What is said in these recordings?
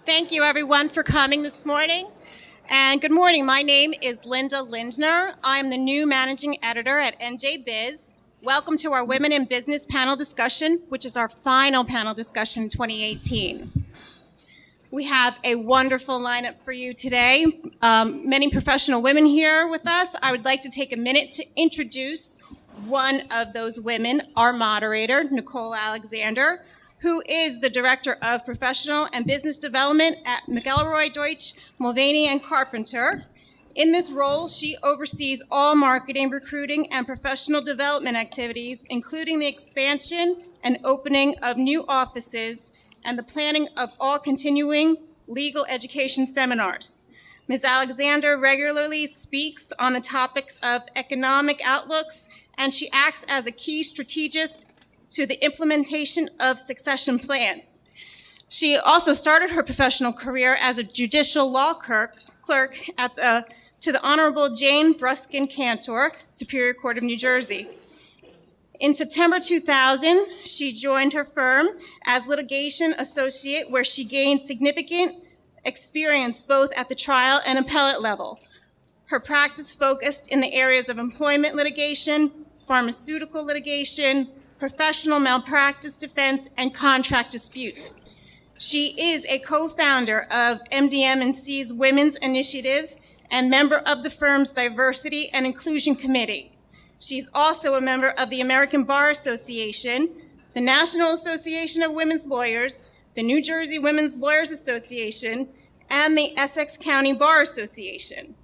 Thank you, everyone, for coming this morning. And good morning. My name is Linda Lindner. I'm the new managing editor at NJBIZ. Welcome to our Women in Business panel discussion, which is our final panel discussion in 2018. We have a wonderful lineup for you today. Many professional women here with us. I would like to take a minute to introduce one of those women, our moderator, Nicole Alexander, who is the Director of Professional and Business Development at McElroy, Deutsch, Mulvaney, and Carpenter. In this role, she oversees all marketing, recruiting, and professional development activities, including the expansion and opening of new offices and the planning of all continuing legal education seminars. Ms. Alexander regularly speaks on the topics of economic outlooks, and she acts as a key strategist to the implementation of succession plans. She also started her professional career as a judicial law clerk to the Honorable Jane Bruskin Cantor, Superior Court of New Jersey. In September 2000, she joined her firm as litigation associate, where she gained significant experience both at the trial and appellate level. Her practice focused in the areas of employment litigation, pharmaceutical litigation, professional malpractice defense, and contract disputes. She is a co-founder of MDM&C's Women's Initiative and member of the firm's Diversity and Inclusion Committee. She's also a member of the American Bar Association, the National Association of Women's Lawyers, the New Jersey Women's Lawyers Association, and the Essex County Bar Association.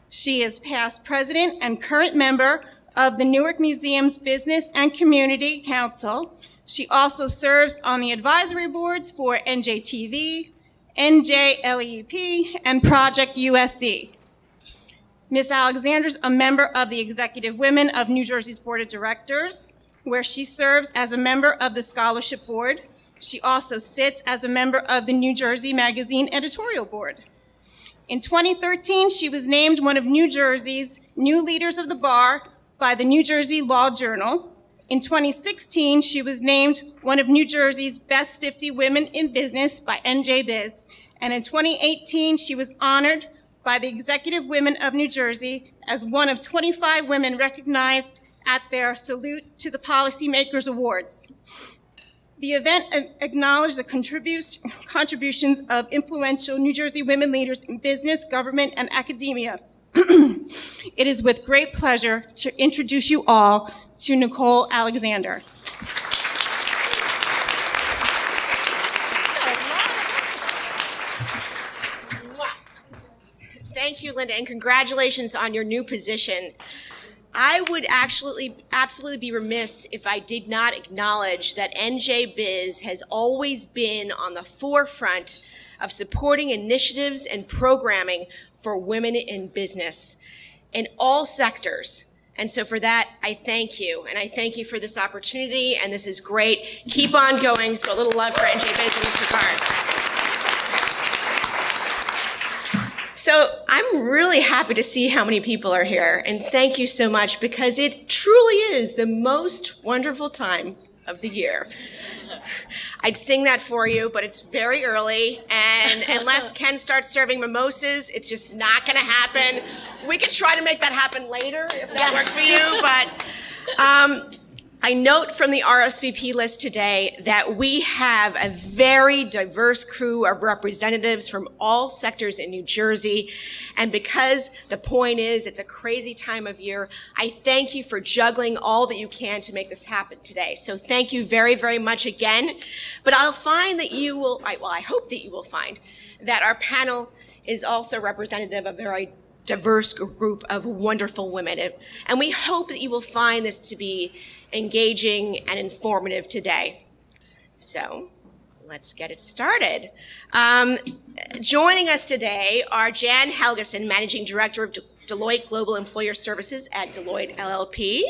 She is past president and current member of the Newark Museum's Business and Community Council. She also serves on the advisory boards for NJTV, NJLEP, and Project USC. Ms. Alexander's a member of the Executive Women of New Jersey's Board of Directors, where she serves as a member of the Scholarship Board. She also sits as a member of the New Jersey Magazine Editorial Board. In 2013, she was named one of New Jersey's new leaders of the bar by the New Jersey Law Journal. In 2016, she was named one of New Jersey's best 50 women in business by NJBIZ. And in 2018, she was honored by the Executive Women of New Jersey as one of 25 women recognized at their Salute to the Policymakers Awards. The event acknowledged the contributions of influential New Jersey women leaders in business, government, and academia. It is with great pleasure to introduce you all to Nicole Alexander. Thank you, Linda, and congratulations on your new position. I would absolutely be remiss if I did not acknowledge that NJBIZ has always been on the forefront of supporting initiatives and programming for women in business in all sectors. And so for that, I thank you. And I thank you for this opportunity, and this is great. Keep on going, so a little love for NJBIZ in this regard. So I'm really happy to see how many people are here, and thank you so much, because it truly is the most wonderful time of the year. I'd sing that for you, but it's very early, and unless Ken starts serving mimosas, it's just not going to happen. We could try to make that happen later if that works for you, but I note from the RSVP list today that we have a very diverse crew of representatives from all sectors in New Jersey. And because the point is it's a crazy time of year, I thank you for juggling all that you can to make this happen today. So thank you very, very much again. But I'll find that you will, I hope that you will find that our panel is also representative of a very diverse group of wonderful women. And we hope that you will find this to be engaging and informative today. So let's get it started. Joining us today are Jan Helgeson, Managing Director of Deloitte Global Employer Services at Deloitte LLP,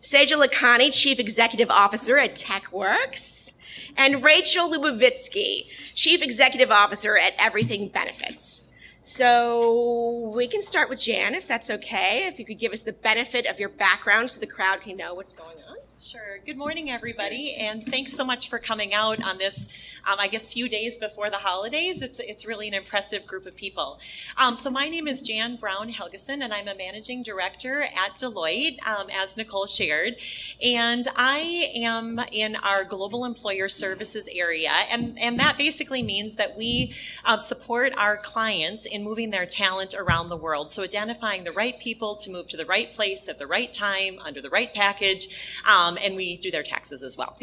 Sejal Lakhani, Chief Executive Officer at TechWerxe, and Rachel Lyubovitzky, Chief Executive Officer at EverythingBenefits. So we can start with Jan, if that's okay. If you could give us the benefit of your background so the crowd can know what's going on. Sure. Good morning, everybody, and thanks so much for coming out on this, I guess, few days before the holidays. It's really an impressive group of people. So my name is Jan Brown Helgeson, and I'm a managing director at Deloitte, as Nicole shared, and I am in our global employer services area, and that basically means that we support our clients in moving their talent around the world, so identifying the right people to move to the right place at the right time, under the right package, and we do their taxes as well.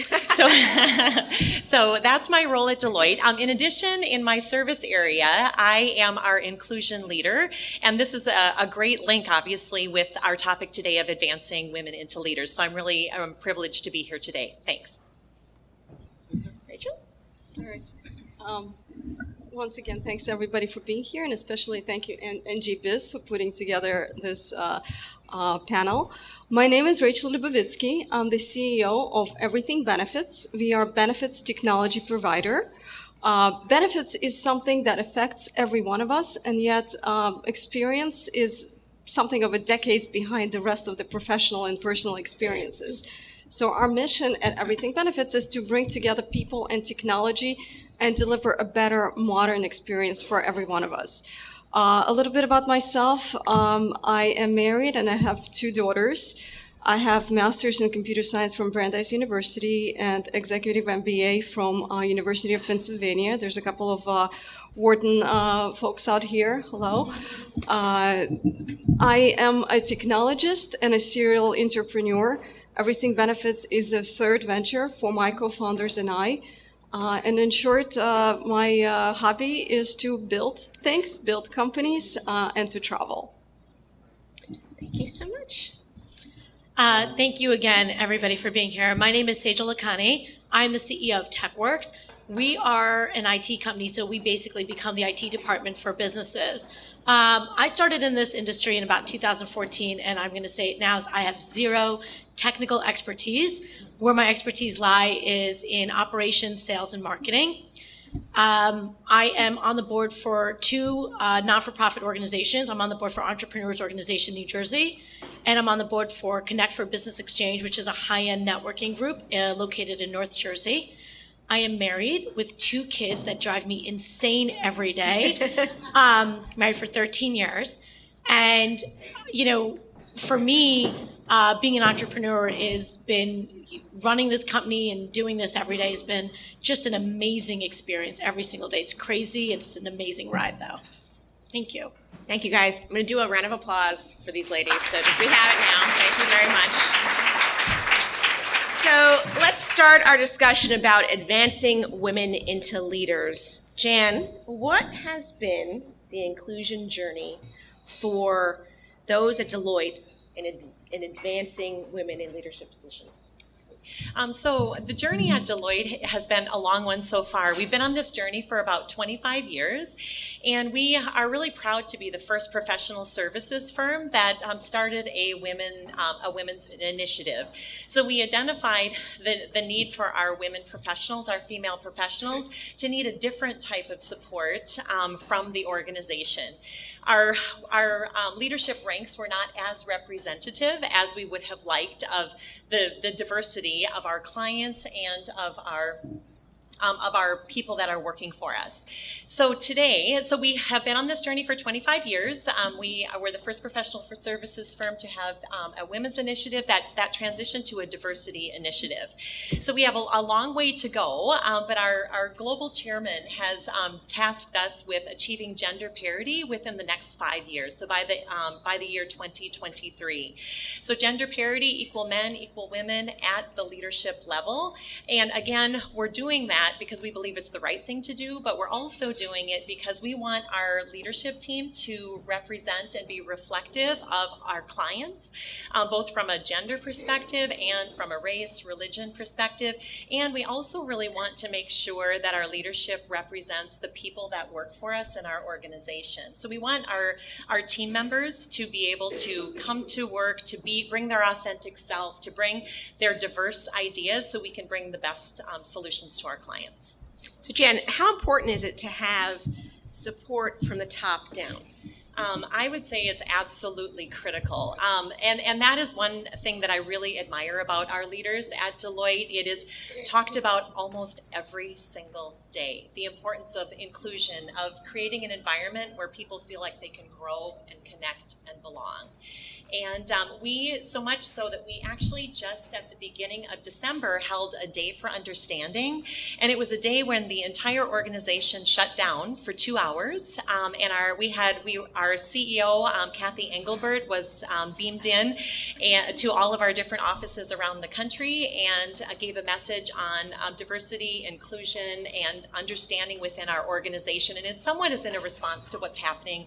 So that's my role at Deloitte. In addition, in my service area, I am our inclusion leader, and this is a great link, obviously, with our topic today of advancing women into leaders. So I'm really privileged to be here today. Thanks. Rachel? All right. Once again, thanks to everybody for being here, and especially thank you NJBIZ for putting together this panel. My name is Rachel Lyubovitzky. I'm the CEO of EverythingBenefits. We are a benefits technology provider. Benefits is something that affects every one of us, and yet experience is something of a decades behind the rest of the professional and personal experiences. So our mission at EverythingBenefits is to bring together people and technology and deliver a better modern experience for every one of us. A little bit about myself. I am married and I have 2 daughters. I have master's in computer science from Brandeis University and executive MBA from University of Pennsylvania. There's a couple of Wharton folks out here. Hello. I am a technologist and a serial entrepreneur. EverythingBenefits is the 3rd venture for my co-founders and I. And in short, my hobby is to build things, build companies, and to travel. Thank you so much. Thank you again, everybody, for being here. My name is Sejal Lakhani. I'm the CEO of TechWerxe. We are an IT company, so we basically become the IT department for businesses. I started in this industry in about 2014, and I'm going to say it now, is I have 0 technical expertise. Where my expertise lie is in operations, sales, and marketing. I am on the board for 2 non-for-profit organizations. I'm on the board for Entrepreneurs Organization New Jersey, and I'm on the board for Connect for Business Exchange, which is a high-end networking group located in North Jersey. I am married with 2 kids that drive me insane every day. Married for 13 years. And, you know, for me, being an entrepreneur has been running this company and doing this every day has been just an amazing experience every single day. It's crazy. It's an amazing ride, though. Thank you. Thank you, guys. I'm going to do a round of applause for these ladies. So just we have it now. Thank you very much. So let's start our discussion about advancing women into leaders. Jan, what has been the inclusion journey for those at Deloitte in advancing women in leadership positions? So the journey at Deloitte has been a long one so far. We've been on this journey for about 25 years, and we are really proud to be the first professional services firm that started a women's initiative. So we identified the need for our women professionals, our female professionals, to need a different type of support from the organization. Our leadership ranks were not as representative as we would have liked of the diversity of our clients and of our people that are working for us. So we have been on this journey for 25 years. We're the first professional for services firm to have a women's initiative that transitioned to a diversity initiative. So we have a long way to go, but our global chairman has tasked us with achieving gender parity within the next 5 years. So by the year 2023. So gender parity, equal men, equal women at the leadership level. And again, we're doing that because we believe it's the right thing to do, but we're also doing it because we want our leadership team to represent and be reflective of our clients, both from a gender perspective and from a race, religion perspective. And we also really want to make sure that our leadership represents the people that work for us in our organization. So we want our team members to be able to come to work, to bring their authentic self, to bring their diverse ideas so we can bring the best solutions to our clients. So Jen, how important is it to have support from the top down? I would say it's absolutely critical. And that is one thing that I really admire about our leaders at Deloitte. It is talked about almost every single day. The importance of inclusion, of creating an environment where people feel like they can grow and connect and belong. And we, so much so that we actually just at the beginning of December held a Day for Understanding. And it was a day when the entire organization shut down for 2 hours. And our CEO, Kathy Engelbert, was beamed in to all of our different offices around the country and gave a message on diversity, inclusion, and understanding within our organization. And it somewhat is in a response to what's happening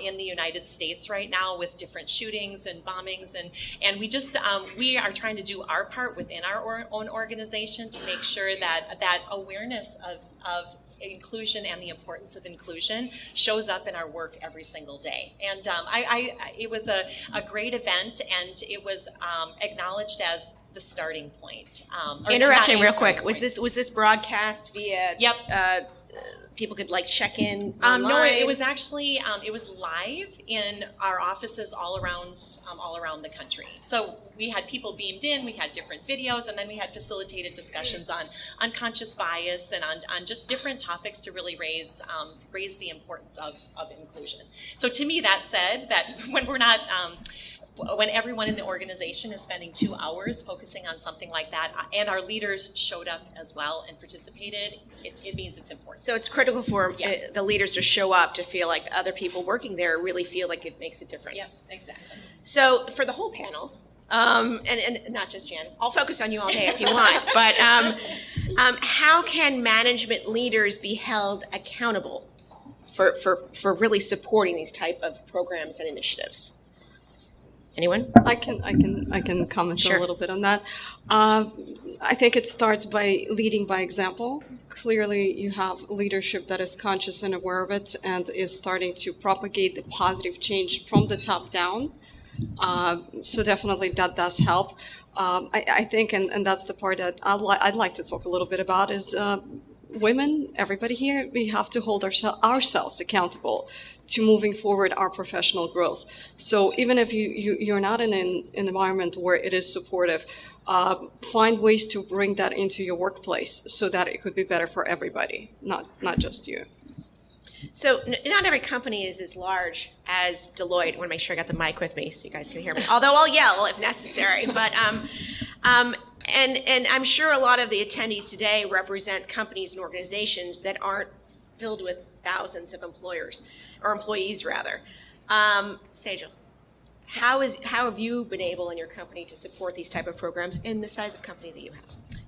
in the United States right now with different shootings and bombings, and we just we are trying to do our part within our own organization to make sure that awareness of inclusion and the importance of inclusion shows up in our work every single day. And it was a great event, and it was acknowledged as the starting point. Interrupting real quick, was this broadcast via? Yep. People could like check in online? No, it was actually it was live in our offices all around the country. So we had people beamed in, we had different videos, and then we had facilitated discussions on unconscious bias and on just different topics to really raise the importance of inclusion. So to me, that said, that when everyone in the organization is spending 2 hours focusing on something like that, and our leaders showed up as well and participated, it means it's important. So it's critical for the leaders to show up, to feel like the other people working there really feel like it makes a difference. Yeah, exactly. So for the whole panel, and not just Jen, I'll focus on you all day if you want, but how can management leaders be held accountable for really supporting these type of programs and initiatives? Anyone? I can comment Sure. a little bit on that. I think it starts by leading by example. Clearly, you have leadership that is conscious and aware of it and is starting to propagate the positive change from the top down. So definitely that does help. I think, and that's the part that I'd like to talk a little bit about is women, everybody here, we have to hold ourselves accountable to moving forward our professional growth. So even if you're not in an environment where it is supportive, find ways to bring that into your workplace so that it could be better for everybody, not just you. So not every company is as large as Deloitte. I want to make sure I got the mic with me so you guys can hear me. Although I'll yell if necessary. But and I'm sure a lot of the attendees today represent companies and organizations that aren't filled with thousands of employees rather. Sejal, how have you been able in your company to support these type of programs in the size of company that you have?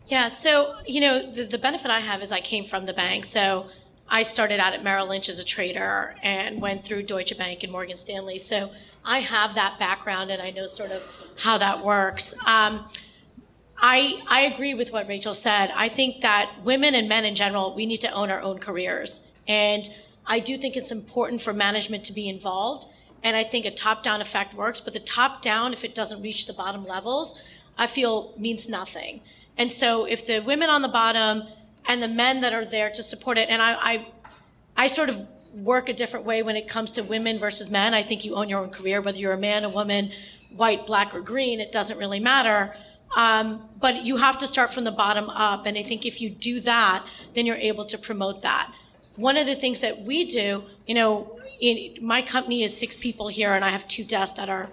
Yeah, so, the benefit I have is I came from the bank. So I started out at Merrill Lynch as a trader and went through Deutsche Bank and Morgan Stanley. So I have that background and I know sort of how that works. I agree with what Rachel said. I think that women and men in general, we need to own our own careers. And I do think it's important for management to be involved. And I think a top-down effect works. But the top-down, if it doesn't reach the bottom levels, I feel means nothing. And so if the women on the bottom and the men that are there to support it, and I sort of work a different way when it comes to women versus men. I think you own your own career, whether you're a man, a woman, white, black, or green, it doesn't really matter. But you have to start from the bottom up. And I think if you do that, then you're able to promote that. One of the things that we do, in my company is 6 people here, and I have 2 desks that are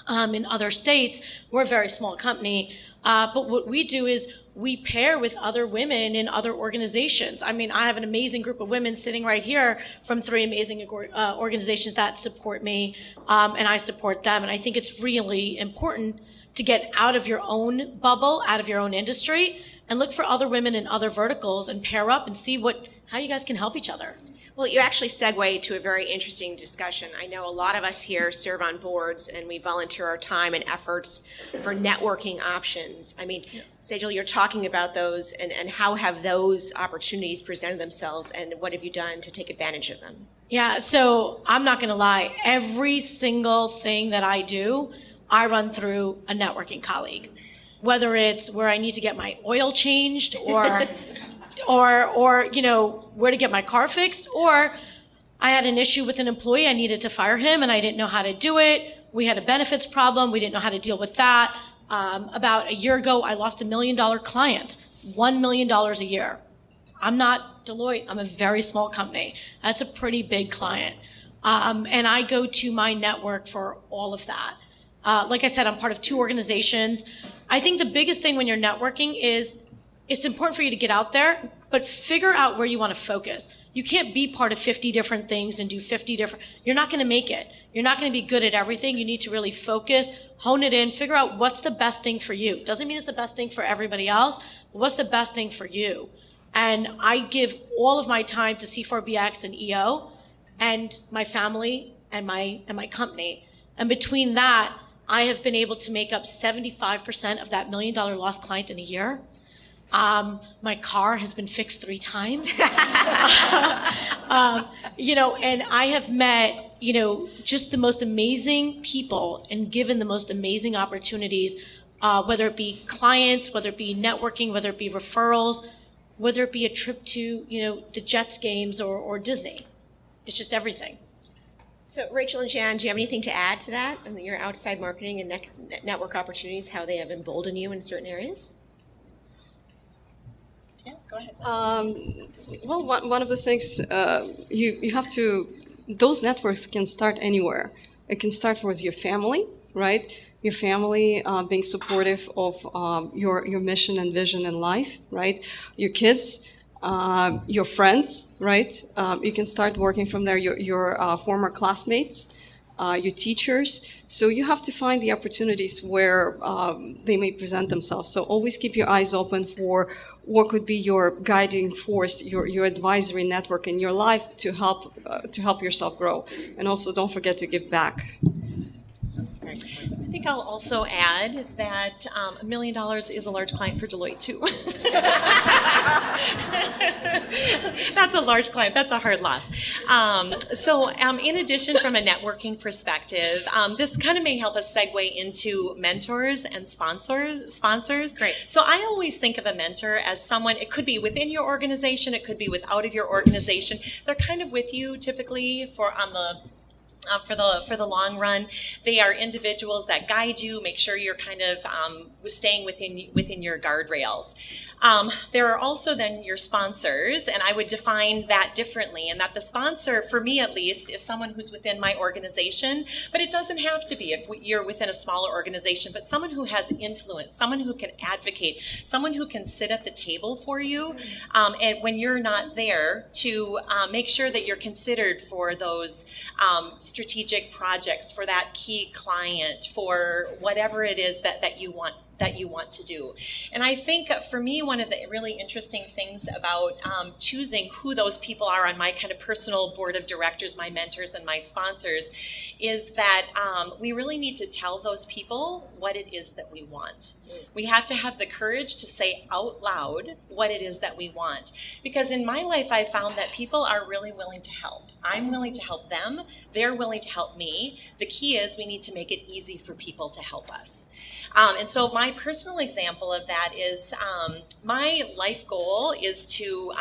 in other states. We're a very small company. But what we do is we pair with other women in other organizations. I mean, I have an amazing group of women sitting right here from 3 amazing organizations that support me, and I support them. And I think it's really important to get out of your own bubble, out of your own industry, and look for other women in other verticals and pair up and see how you guys can help each other. Well, you actually segue to a very interesting discussion. I know a lot of us here serve on boards and we volunteer our time and efforts for networking options. I mean, Sejal, you're talking about those and how have those opportunities presented themselves and what have you done to take advantage of them? Yeah, so I'm not going to lie. Every single thing that I do, I run through a networking colleague, whether it's where I need to get my oil changed or where to get my car fixed, or I had an issue with an employee. I needed to fire him, and I didn't know how to do it. We had a benefits problem. We didn't know how to deal with that. About a year ago, I lost $1 million client, $1 million a year. I'm not Deloitte. I'm a very small company. That's a pretty big client. And I go to my network for all of that. Like I said, I'm part of 2 organizations. I think the biggest thing when you're networking is it's important for you to get out there, but figure out where you want to focus. You can't be part of 50 different things and do 50 different, you're not going to make it. You're not going to be good at everything. You need to really focus, hone it in, figure out what's the best thing for you. Doesn't mean it's the best thing for everybody else, but what's the best thing for you? And I give all of my time to C4BX and EO and my family and my company. And between that, I have been able to make up 75% of that $1 million lost client in a year. My car has been fixed 3 times. And I have met, just the most amazing people and given the most amazing opportunities, whether it be clients, whether it be networking, whether it be referrals, whether it be a trip to, the Jets games or Disney. It's just everything. So Rachel and Jan, do you have anything to add to that? And your outside marketing and network opportunities, how they have emboldened you in certain areas? Yeah, go ahead. Well, one of the things you have to, those networks can start anywhere. It can start with your family, right? Your family being supportive of your mission and vision in life, right? Your kids, your friends, right? You can start working from there. Your former classmates, your teachers. So you have to find the opportunities where they may present themselves. So always keep your eyes open for what could be your guiding force, your advisory network in your life to help yourself grow. And also don't forget to give back. I think I'll also add that $1 million is a large client for Deloitte too. That's a large client. That's a hard loss. So in addition, from a networking perspective, this kind of may help us segue into mentors and sponsors. Great. So I always think of a mentor as someone, it could be within your organization, it could be out of your organization. They're kind of with you typically for the long run. They are individuals that guide you, make sure you're kind of staying within your guardrails. There are also then your sponsors, and I would define that differently, and that the sponsor, for me at least, is someone who's within my organization, but it doesn't have to be if you're within a smaller organization, but someone who has influence, someone who can advocate, someone who can sit at the table for you, and when you're not there, to make sure that you're considered for those strategic projects, for that key client, for whatever it is that you want to do. And I think for me, one of the really interesting things about choosing who those people are on my kind of personal board of directors, my mentors and my sponsors, is that we really need to tell those people what it is that we want. We have to have the courage to say out loud what it is that we want. Because in my life, I found that people are really willing to help. I'm willing to help them. They're willing to help me. The key is we need to make it easy for people to help us. And so my personal example of that is my life goal is to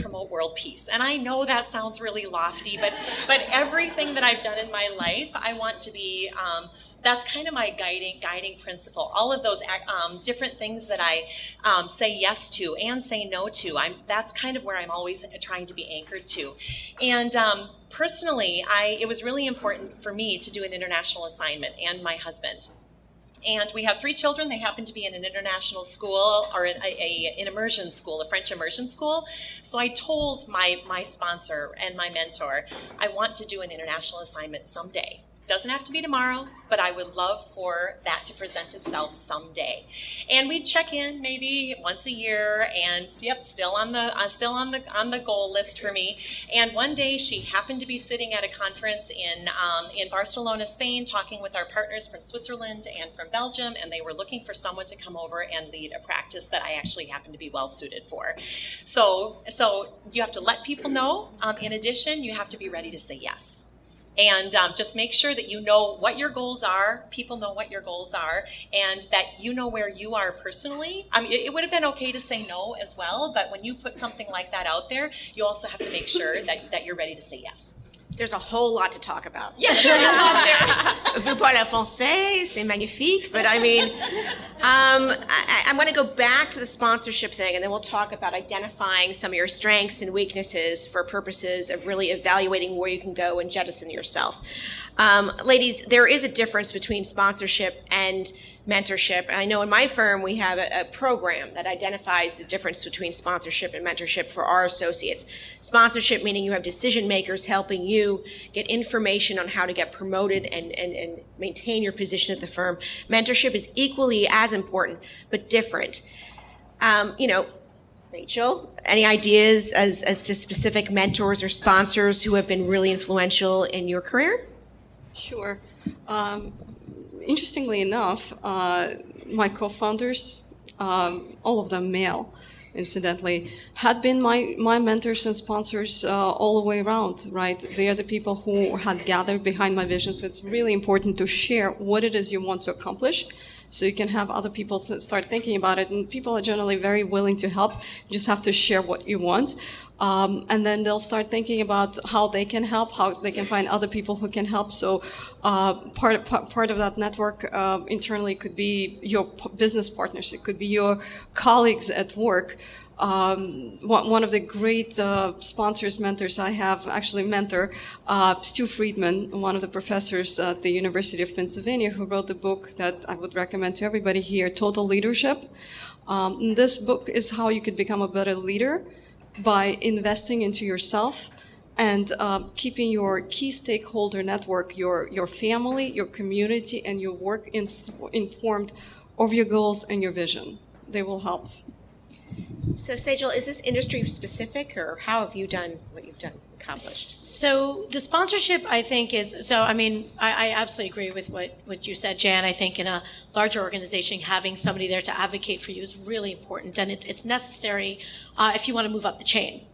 promote world peace. And I know that sounds really lofty, but everything that I've done in my life, I want to be that's kind of my guiding principle. All of those different things that I say yes to and say no to, that's kind of where I'm always trying to be anchored to. And personally, it was really important for me to do an international assignment, and my husband. And we have 3 children. They happen to be in an international school, or an immersion school, a French immersion school. So I told my sponsor and my mentor, I want to do an international assignment someday. Doesn't have to be tomorrow, but I would love for that to present itself someday. And we check in maybe once a year, and yep, still on the goal list for me. And one day she happened to be sitting at a conference in Barcelona, Spain, talking with our partners from Switzerland and from Belgium, and they were looking for someone to come over and lead a practice that I actually happen to be well suited for. So you have to let people know. In addition, you have to be ready to say yes. And just make sure that you know what your goals are, people know what your goals are, and that you know where you are personally. I mean, it would have been okay to say no as well, but when you put something like that out there, you also have to make sure that you're ready to say yes. There's a whole lot to talk about. Yes, Vous parlez français, c'est magnifique. But I mean, I'm going to go back to the sponsorship thing, and then we'll talk about identifying some of your strengths and weaknesses for purposes of really evaluating where you can go and jettison yourself. Ladies, there is a difference between sponsorship and mentorship. And I know in my firm we have a program that identifies the difference between sponsorship and mentorship for our associates. Sponsorship meaning you have decision makers helping you get information on how to get promoted and maintain your position at the firm. Mentorship is equally as important, but different. Rachel, any ideas as to specific mentors or sponsors who have been really influential in your career? Sure. Interestingly enough, my co-founders, all of them male, incidentally, had been my mentors and sponsors all the way around, right? They are the people who had gathered behind my vision. So it's really important to share what it is you want to accomplish, so you can have other people start thinking about it. And people are generally very willing to help. You just have to share what you want. And then they'll start thinking about how they can help, how they can find other people who can help. So part of that network internally could be your business partners. It could be your colleagues at work. One of the great sponsors, mentors I have, actually mentor, Stu Friedman, one of the professors at the University of Pennsylvania, who wrote the book that I would recommend to everybody here, Total Leadership. This book is how you could become a better leader by investing into yourself and keeping your key stakeholder network, your family, your community, and your work informed of your goals and your vision. They will help. So, Sejal, is this industry specific, or how have you done what you've accomplished? So the sponsorship, I think, I absolutely agree with what you said, Jan. I think in a larger organization, having somebody there to advocate for you is really important, and it's necessary if you want to move up the chain.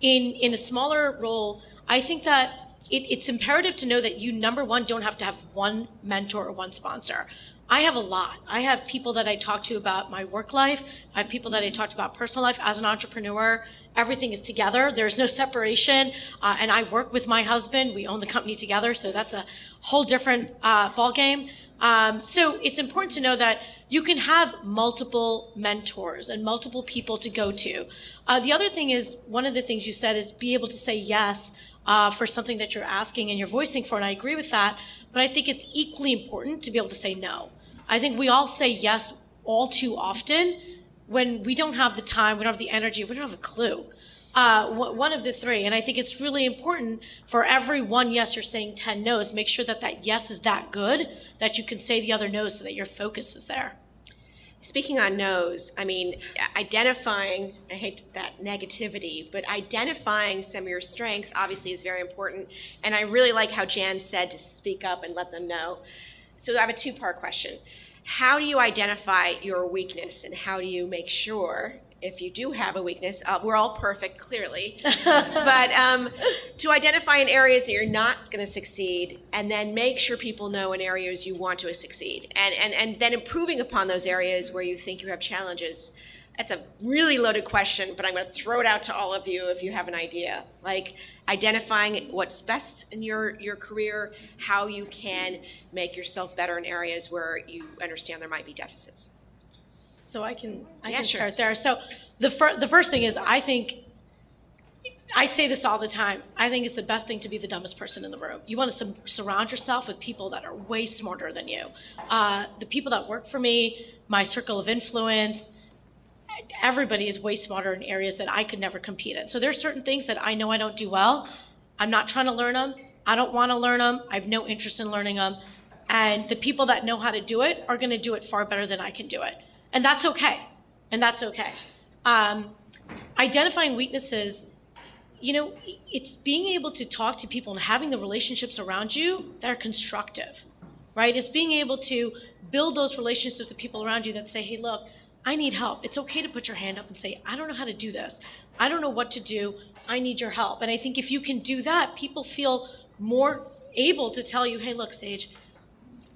In a smaller role, I think that it's imperative to know that you, number one, don't have to have one mentor or one sponsor. I have a lot. I have people that I talk to about my work life. I have people that I talk to about personal life. As an entrepreneur, everything is together. There's no separation. And I work with my husband. We own the company together. So that's a whole different ballgame. So it's important to know that you can have multiple mentors and multiple people to go to. The other thing is, one of the things you said is be able to say yes for something that you're asking and you're voicing for, and I agree with that. But I think it's equally important to be able to say no. I think we all say yes all too often when we don't have the time, we don't have the energy, we don't have a clue. One of the three. And I think it's really important for every one yes you're saying 10 no's, make sure that that yes is that good that you can say the other no's so that your focus is there. Speaking on no's, I mean, identifying, I hate that negativity, but identifying some of your strengths obviously is very important. And I really like how Jan said to speak up and let them know. So I have a two-part question. How do you identify your weakness, and how do you make sure, if you do have a weakness, we're all perfect, clearly, but to identify in areas that you're not going to succeed, and then make sure people know in areas you want to succeed, and then improving upon those areas where you think you have challenges? That's a really loaded question, but I'm going to throw it out to all of you if you have an idea. Like identifying what's best in your career, how you can make yourself better in areas where you understand there might be deficits. So I can sure. start there. So the first thing is, I say this all the time, I think it's the best thing to be the dumbest person in the room. You want to surround yourself with people that are way smarter than you. The people that work for me, my circle of influence, everybody is way smarter in areas that I could never compete in. So there's certain things that I know I don't do well. I'm not trying to learn them. I don't want to learn them. I have no interest in learning them. And the people that know how to do it are going to do it far better than I can do it. And that's okay. Identifying weaknesses, it's being able to talk to people and having the relationships around you that are constructive, right? It's being able to build those relationships with people around you that say, hey, look, I need help. It's okay to put your hand up and say, I don't know how to do this. I don't know what to do. I need your help. And I think if you can do that, people feel more able to tell you, hey, look, Sage,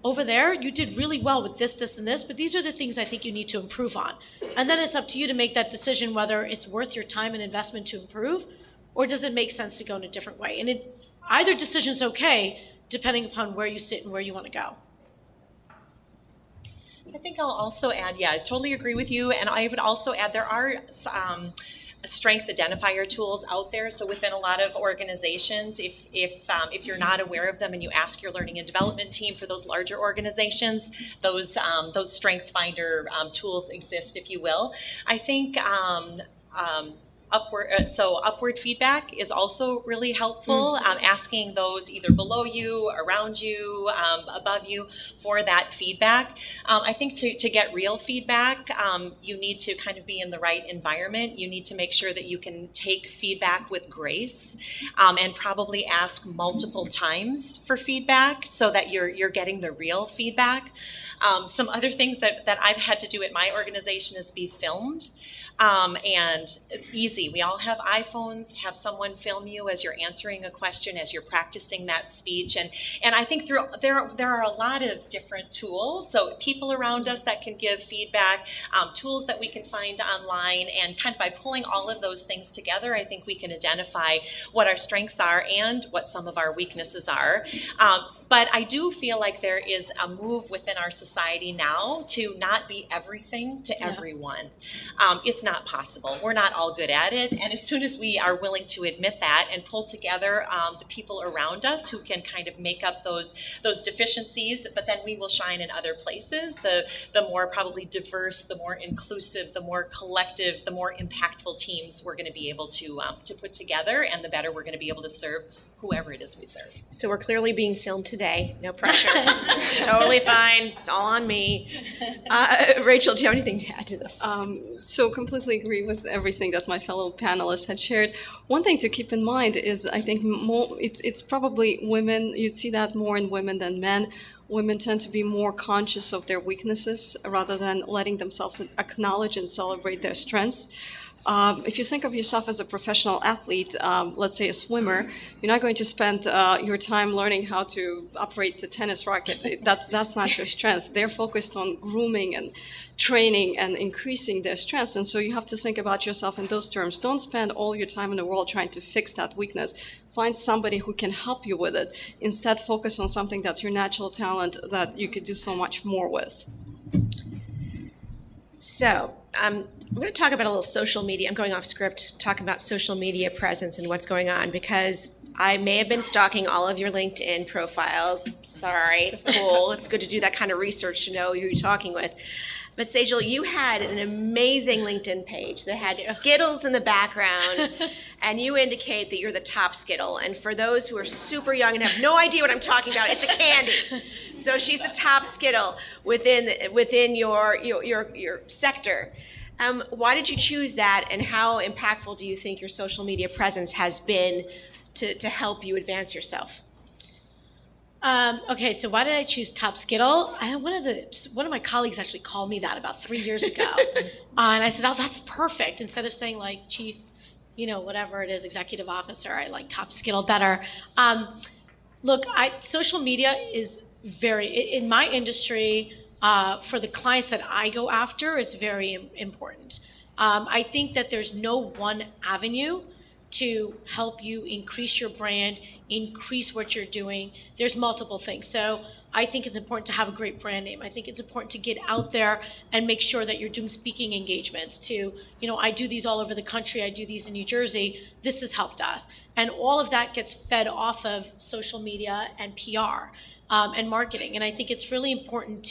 over there, you did really well with this, this, and this, but these are the things I think you need to improve on. And then it's up to you to make that decision whether it's worth your time and investment to improve, or does it make sense to go in a different way. And either decision's okay, depending upon where you sit and where you want to go. I think I'll also add, I totally agree with you. And I would also add there are strength identifier tools out there. So within a lot of organizations, if you're not aware of them and you ask your learning and development team for those larger organizations, those strength finder tools exist, if you will. I think upward feedback is also really helpful. Asking those either below you, around you, above you for that feedback. I think to get real feedback, you need to kind of be in the right environment. You need to make sure that you can take feedback with grace, and probably ask multiple times for feedback so that you're getting the real feedback. Some other things that I've had to do at my organization is be filmed. And easy. We all have iPhones. Have someone film you as you're answering a question, as you're practicing that speech. And I think there are a lot of different tools. So people around us that can give feedback, tools that we can find online, and kind of by pulling all of those things together, I think we can identify what our strengths are and what some of our weaknesses are. But I do feel like there is a move within our society now to not be everything to everyone. It's not possible. We're not all good at it. And as soon as we are willing to admit that and pull together the people around us who can kind of make up those deficiencies, but then we will shine in other places, the more probably diverse, the more inclusive, the more collective, the more impactful teams we're going to be able to put together, and the better we're going to be able to serve whoever it is we serve. So we're clearly being filmed today. No pressure. It's totally fine. It's all on me. Rachel, do you have anything to add to this? So completely agree with everything that my fellow panelists had shared. One thing to keep in mind is I think it's probably women. You'd see that more in women than men. Women tend to be more conscious of their weaknesses rather than letting themselves acknowledge and celebrate their strengths. If you think of yourself as a professional athlete, let's say a swimmer, you're not going to spend your time learning how to operate the tennis racket. That's not your strength. They're focused on grooming and training and increasing their strengths. And so you have to think about yourself in those terms. Don't spend all your time in the world trying to fix that weakness. Find somebody who can help you with it. Instead, focus on something that's your natural talent that you could do so much more with. So, I'm going to talk about a little social media. I'm going off script, talking about social media presence and what's going on, because I may have been stalking all of your LinkedIn profiles. Sorry, it's cool. It's good to do that kind of research to know who you're talking with. But Sejal, you had an amazing LinkedIn page that had Skittles in the background, and you indicate that you're the top Skittle. And for those who are super young and have no idea what I'm talking about, it's a candy. So she's the top Skittle within your sector. Why did you choose that, and how impactful do you think your social media presence has been to help you advance yourself? Okay, so why did I choose Top Skittle? One of my colleagues actually called me that about 3 years ago. And I said, oh, that's perfect. Instead of saying like chief, whatever it is, executive officer, I like Top Skittle better. Look, social media is in my industry, for the clients that I go after, it's very important. I think that there's no one avenue to help you increase your brand, increase what you're doing. There's multiple things. So I think it's important to have a great brand name. I think it's important to get out there and make sure that you're doing speaking engagements I do these all over the country. I do these in New Jersey. This has helped us. And all of that gets fed off of social media and PR and marketing. And I think it's really important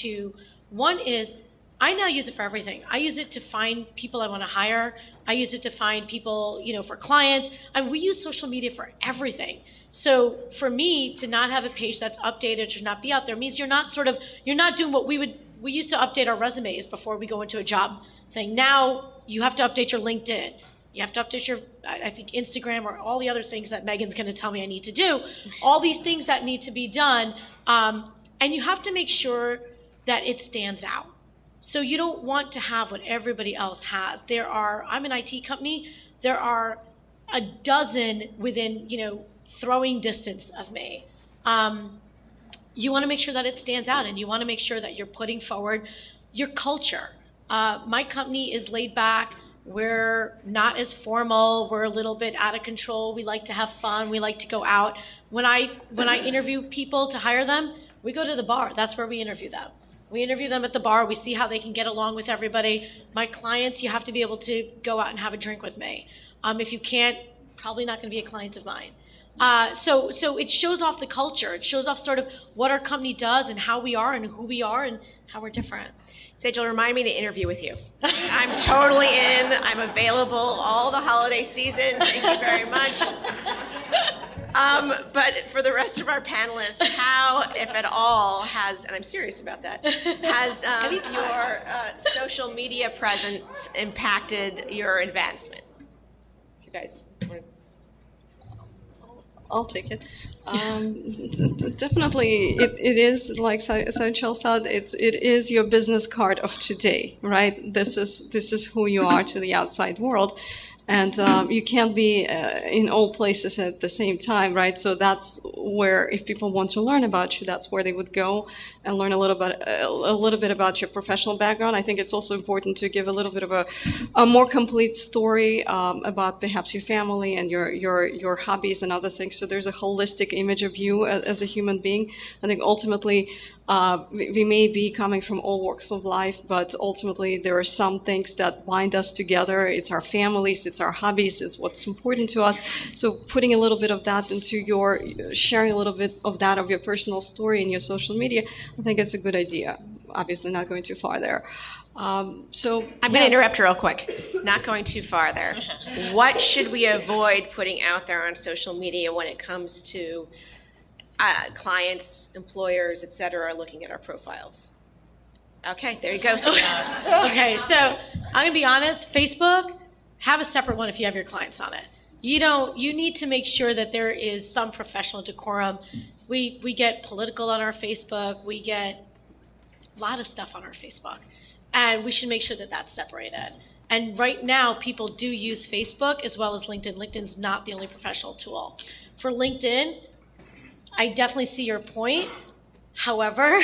one is, I now use it for everything. I use it to find people I want to hire. I use it to find people, for clients. And we use social media for everything. So for me to not have a page that's updated, to not be out there, means you're not doing what we used to update our resumes before we go into a job thing. Now you have to update your LinkedIn. You have to update your, I think, Instagram, or all the other things that Megan's going to tell me I need to do. All these things that need to be done. And you have to make sure that it stands out. So you don't want to have what everybody else has. I'm an IT company. There are a dozen within, throwing distance of me. You want to make sure that it stands out, and you want to make sure that you're putting forward your culture. My company is laid back. We're not as formal. We're a little bit out of control. We like to have fun. We like to go out. When I interview people to hire them, we go to the bar. That's where we interview them. We interview them at the bar. We see how they can get along with everybody. My clients, you have to be able to go out and have a drink with me. If you can't, probably not going to be a client of mine. So it shows off the culture. It shows off sort of what our company does and how we are and who we are and how we're different. Sejal, remind me to interview with you. I'm totally in. I'm available all the holiday season. Thank you very much. But for the rest of our panelists, how, if at all, and I'm serious about that, has your social media presence impacted your advancement? You guys want to... I'll take it. Definitely, it is, like Sejal said, it is your business card of today, right? This is who you are to the outside world. And you can't be in all places at the same time, right? So that's where, if people want to learn about you, that's where they would go and learn a little bit about your professional background. I think it's also important to give a little bit of a more complete story about perhaps your family and your hobbies and other things. So there's a holistic image of you as a human being. I think ultimately, we may be coming from all walks of life, but ultimately there are some things that bind us together. It's our families, it's our hobbies, it's what's important to us. So putting a little bit of that into sharing a little bit of that of your personal story in your social media, I think it's a good idea. Obviously not going too far there. I'm going to interrupt real quick. Not going too far there. What should we avoid putting out there on social media when it comes to clients, employers, et cetera, are looking at our profiles? Okay, there you go. Okay, so I'm going to be honest. Facebook, have a separate one if you have your clients on it. You need to make sure that there is some professional decorum. We get political on our Facebook. We get a lot of stuff on our Facebook. And we should make sure that that's separated. And right now, people do use Facebook as well as LinkedIn. LinkedIn's not the only professional tool. For LinkedIn, I definitely see your point. However,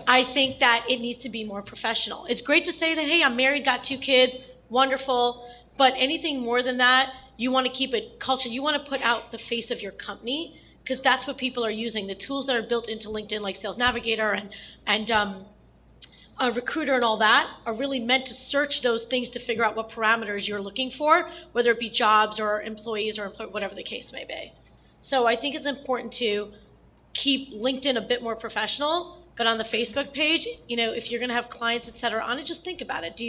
I think that it needs to be more professional. It's great to say that, hey, I'm married, got 2 kids, wonderful. But anything more than that, you want to keep it culture. You want to put out the face of your company because that's what people are using. The tools that are built into LinkedIn, like Sales Navigator and a Recruiter and all that, are really meant to search those things to figure out what parameters you're looking for, whether it be jobs or employees or whatever the case may be. So I think it's important to keep LinkedIn a bit more professional, but on the Facebook page, if you're going to have clients, et cetera, on it, just think about it.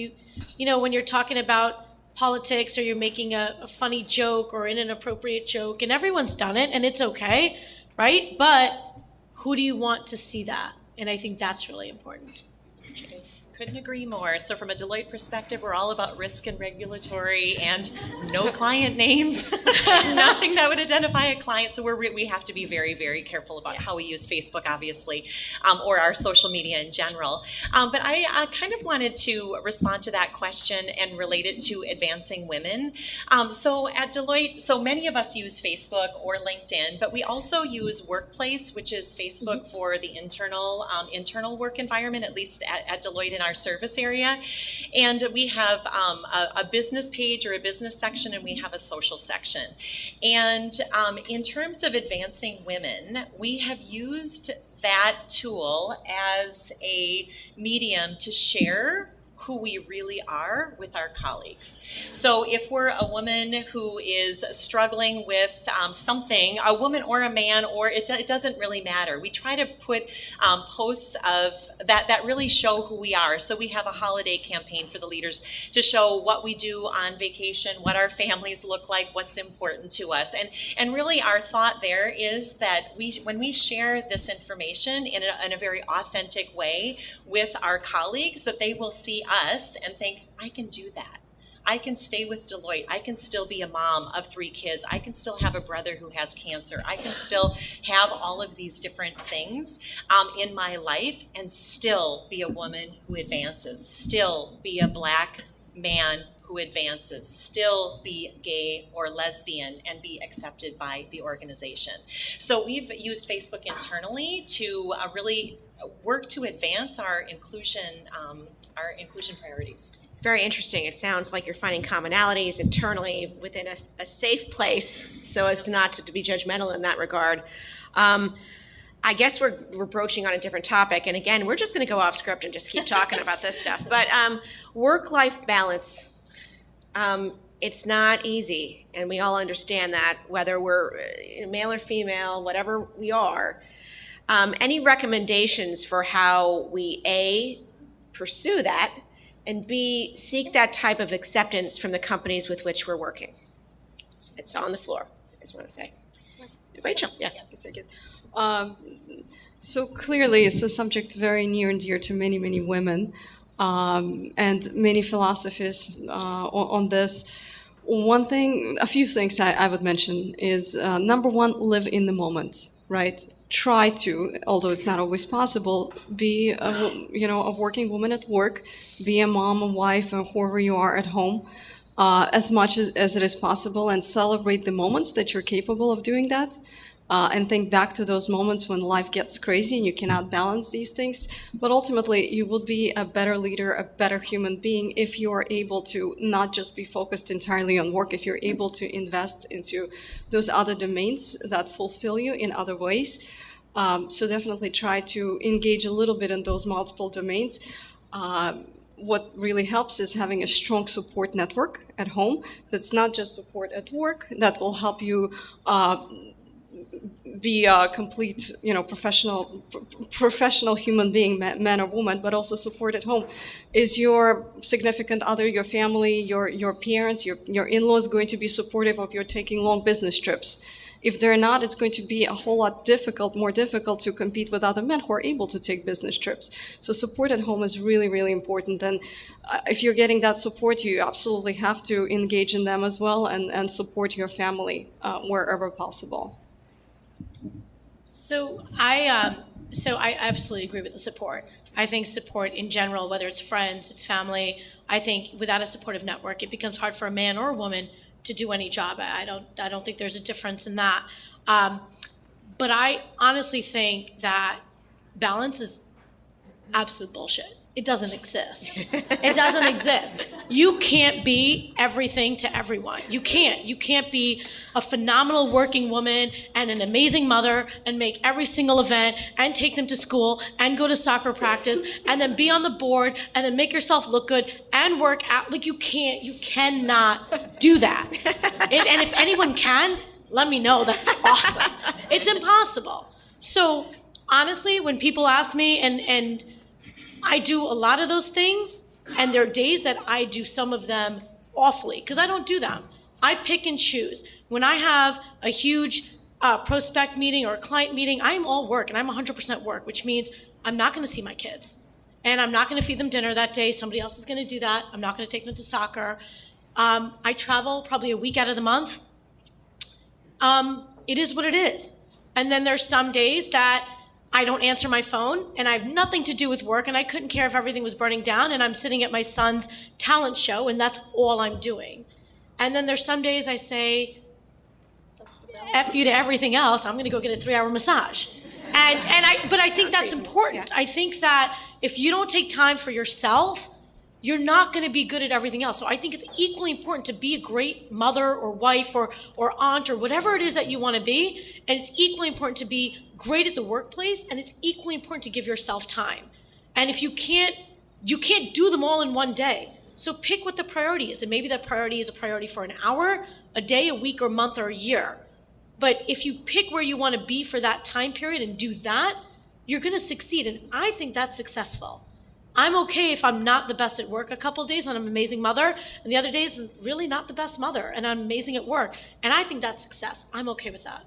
When you're talking about politics or you're making a funny joke or an inappropriate joke, and everyone's done it and it's okay, right? But who do you want to see that? And I think that's really important. Couldn't agree more. So from a Deloitte perspective, we're all about risk and regulatory and no client names, nothing that would identify a client. So we have to be very, very careful about how we use Facebook, obviously, or our social media in general. But I kind of wanted to respond to that question and relate it to advancing women. So at Deloitte, so many of us use Facebook or LinkedIn, but we also use Workplace, which is Facebook for the internal work environment, at least at Deloitte in our service area. And we have a business page or a business section, and we have a social section. And in terms of advancing women, we have used that tool as a medium to share who we really are with our colleagues. So if we're a woman who is struggling with something, a woman or a man, or it doesn't really matter. We try to put posts of that really show who we are. So we have a holiday campaign for the leaders to show what we do on vacation, what our families look like, what's important to us. And really our thought there is that when we share this information in a very authentic way with our colleagues, that they will see us and think, I can do that. I can stay with Deloitte. I can still be a mom of 3 kids. I can still have a brother who has cancer. I can still have all of these different things in my life and still be a woman who advances, still be a Black man who advances, still be gay or lesbian and be accepted by the organization. So we've used Facebook internally to really work to advance our inclusion our inclusion priorities. It's very interesting. It sounds like you're finding commonalities internally within a safe place, so as not to be judgmental in that regard. I guess we're broaching on a different topic, and again, we're just going to go off script and just keep talking about this stuff. But work-life balance, it's not easy, and we all understand that, whether we're male or female, whatever we are. Any recommendations for how we, A, pursue that, and B, seek that type of acceptance from the companies with which we're working? It's on the floor, I just want to say. Rachel, yeah. I take it. So clearly it's a subject very near and dear to many, many women, and many philosophies on this. A few things I would mention is, number one, live in the moment, right? Try to, although it's not always possible, be a working woman at work, be a mom, a wife, or whoever you are at home, as much as it is possible, and celebrate the moments that you're capable of doing that. And think back to those moments when life gets crazy and you cannot balance these things. But ultimately, you will be a better leader, a better human being if you are able to not just be focused entirely on work, if you're able to invest into those other domains that fulfill you in other ways. So definitely try to engage a little bit in those multiple domains. What really helps is having a strong support network at home. So it's not just support at work that will help you be a complete, professional human being, man or woman, but also support at home. Is your significant other, your family, your parents, your in-laws going to be supportive of your taking long business trips? If they're not, it's going to be a whole lot more difficult to compete with other men who are able to take business trips. So support at home is really, really important. And if you're getting that support, you absolutely have to engage in them as well and support your family wherever possible. So I absolutely agree with the support. I think support in general, whether it's friends, it's family, I think without a supportive network, it becomes hard for a man or a woman to do any job. I don't think there's a difference in that. But I honestly think that balance is absolute bullshit. It doesn't exist. It doesn't exist. You can't be everything to everyone. You can't. You can't be a phenomenal working woman and an amazing mother and make every single event and take them to school and go to soccer practice and then be on the board and then make yourself look good and work out. Like you cannot do that. And if anyone can, let me know. That's awesome. It's impossible. So honestly, when people ask me and I do a lot of those things, and there are days that I do some of them awfully, because I don't do them. I pick and choose. When I have a huge prospect meeting or a client meeting, I'm all work, and I'm 100% work, which means I'm not going to see my kids. And I'm not going to feed them dinner that day. Somebody else is going to do that. I'm not going to take them to soccer. I travel probably a week out of the month. It is what it is. And then there's some days that I don't answer my phone, and I have nothing to do with work, and I couldn't care if everything was burning down, and I'm sitting at my son's talent show, and that's all I'm doing. And then there's some days I say, F you to everything else, I'm gonna go get a 3-hour massage. But I think that's important. Yeah. I think that if you don't take time for yourself, you're not going to be good at everything else. So I think it's equally important to be a great mother or wife or aunt or whatever it is that you want to be. And it's equally important to be great at the workplace, and it's equally important to give yourself time. And if you can't do them all in one day. So pick what the priority is. And maybe that priority is a priority for an hour, a day, a week, or a month, or a year. But if you pick where you want to be for that time period and do that, you're going to succeed. And I think that's successful. I'm okay if I'm not the best at work a couple of days and I'm an amazing mother, and the other days I'm really not the best mother and I'm amazing at work. And I think that's success. I'm okay with that.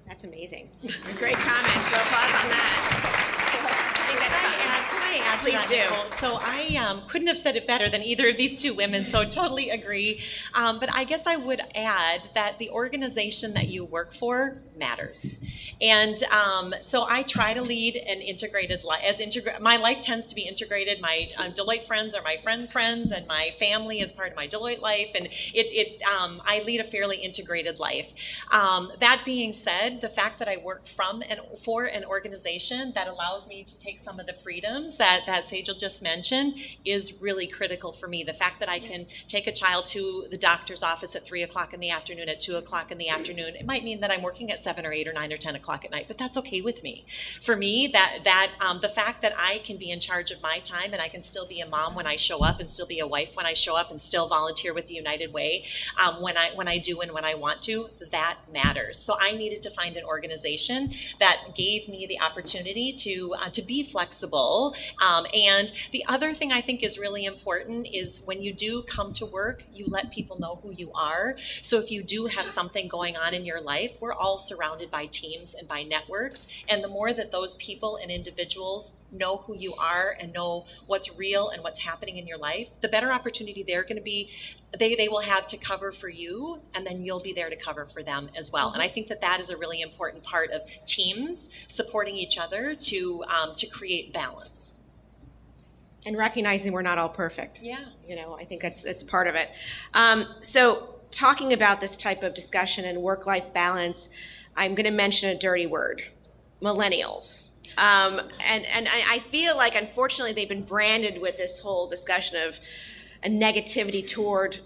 That's amazing. Great comment. So applause on that. I think that's Can I add to Please that, do. Nicole? So I couldn't have said it better than either of these two women, so totally agree. But I guess I would add that the organization that you work for matters. And so I try to lead an integrated life. My life tends to be integrated. My Deloitte friends are my friends, and my family is part of my Deloitte life. And I lead a fairly integrated life. That being said, the fact that I work from and for an organization that allows me to take some of the freedoms that Sejal just mentioned is really critical for me. The fact that I can take a child to the doctor's office at 3 o'clock in the afternoon, at 2 o'clock in the afternoon, it might mean that I'm working at 7 or 8 or 9 or 10 o'clock at night, but that's okay with me. For me, the fact that I can be in charge of my time and I can still be a mom when I show up and still be a wife when I show up and still volunteer with the United Way when I do and when I want to, that matters. So I needed to find an organization that gave me the opportunity to be flexible. And the other thing I think is really important is when you do come to work, you let people know who you are. So if you do have something going on in your life, we're all surrounded by teams and by networks. And the more that those people and individuals know who you are and know what's real and what's happening in your life, the better opportunity they're going to be, they will have to cover for you, and then you'll be there to cover for them as well. And I think that is a really important part of teams supporting each other to create balance. And recognizing we're not all perfect. Yeah. I think that's part of it. So talking about this type of discussion and work-life balance, I'm going to mention a dirty word, millennials. And I feel like, unfortunately, they've been branded with this whole discussion of a negativity toward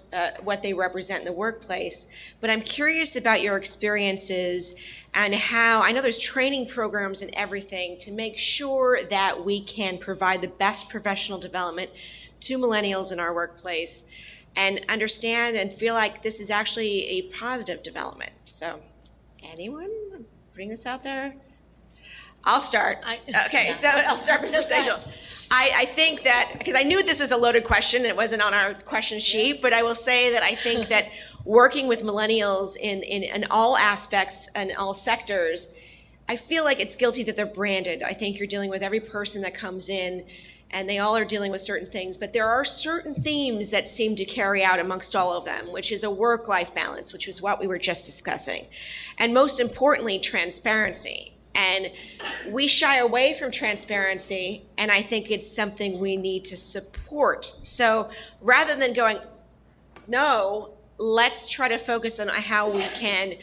what they represent in the workplace. But I'm curious about your experiences and how, I know there's training programs and everything to make sure that we can provide the best professional development to millennials in our workplace and understand and feel like this is actually a positive development. So anyone putting this out there? I'll start. So I'll start before Sejal. I think that, because I knew this was a loaded question, it wasn't on our question sheet, but I will say that I think that working with millennials in all aspects and all sectors, I feel like it's guilty that they're branded. I think you're dealing with every person that comes in, and they all are dealing with certain things, but there are certain themes that seem to carry out amongst all of them, which is a work-life balance, which is what we were just discussing. And most importantly, transparency. And we shy away from transparency, and I think it's something we need to support. So rather than going, no, let's try to focus on how we can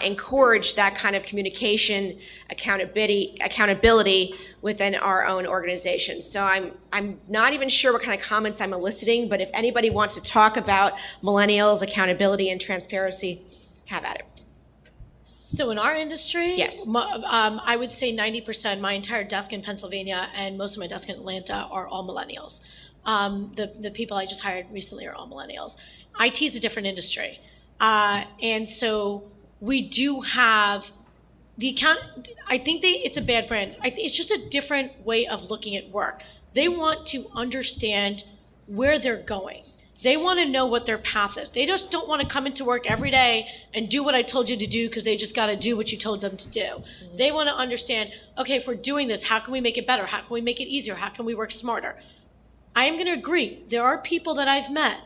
encourage that kind of communication, accountability within our own organization. So I'm not even sure what kind of comments I'm eliciting, but if anybody wants to talk about millennials, accountability, and transparency, have at it. So in our industry, yes, I would say 90%, my entire desk in Pennsylvania and most of my desk in Atlanta are all millennials. The people I just hired recently are all millennials. IT is a different industry. And so we do have the account, I think it's a bad brand. It's just a different way of looking at work. They want to understand where they're going. They want to know what their path is. They just don't want to come into work every day and do what I told you to do because they just got to do what you told them to do. Mm-hmm. They want to understand, okay, if we're doing this, how can we make it better? How can we make it easier? How can we work smarter? I am going to agree. There are people that I've met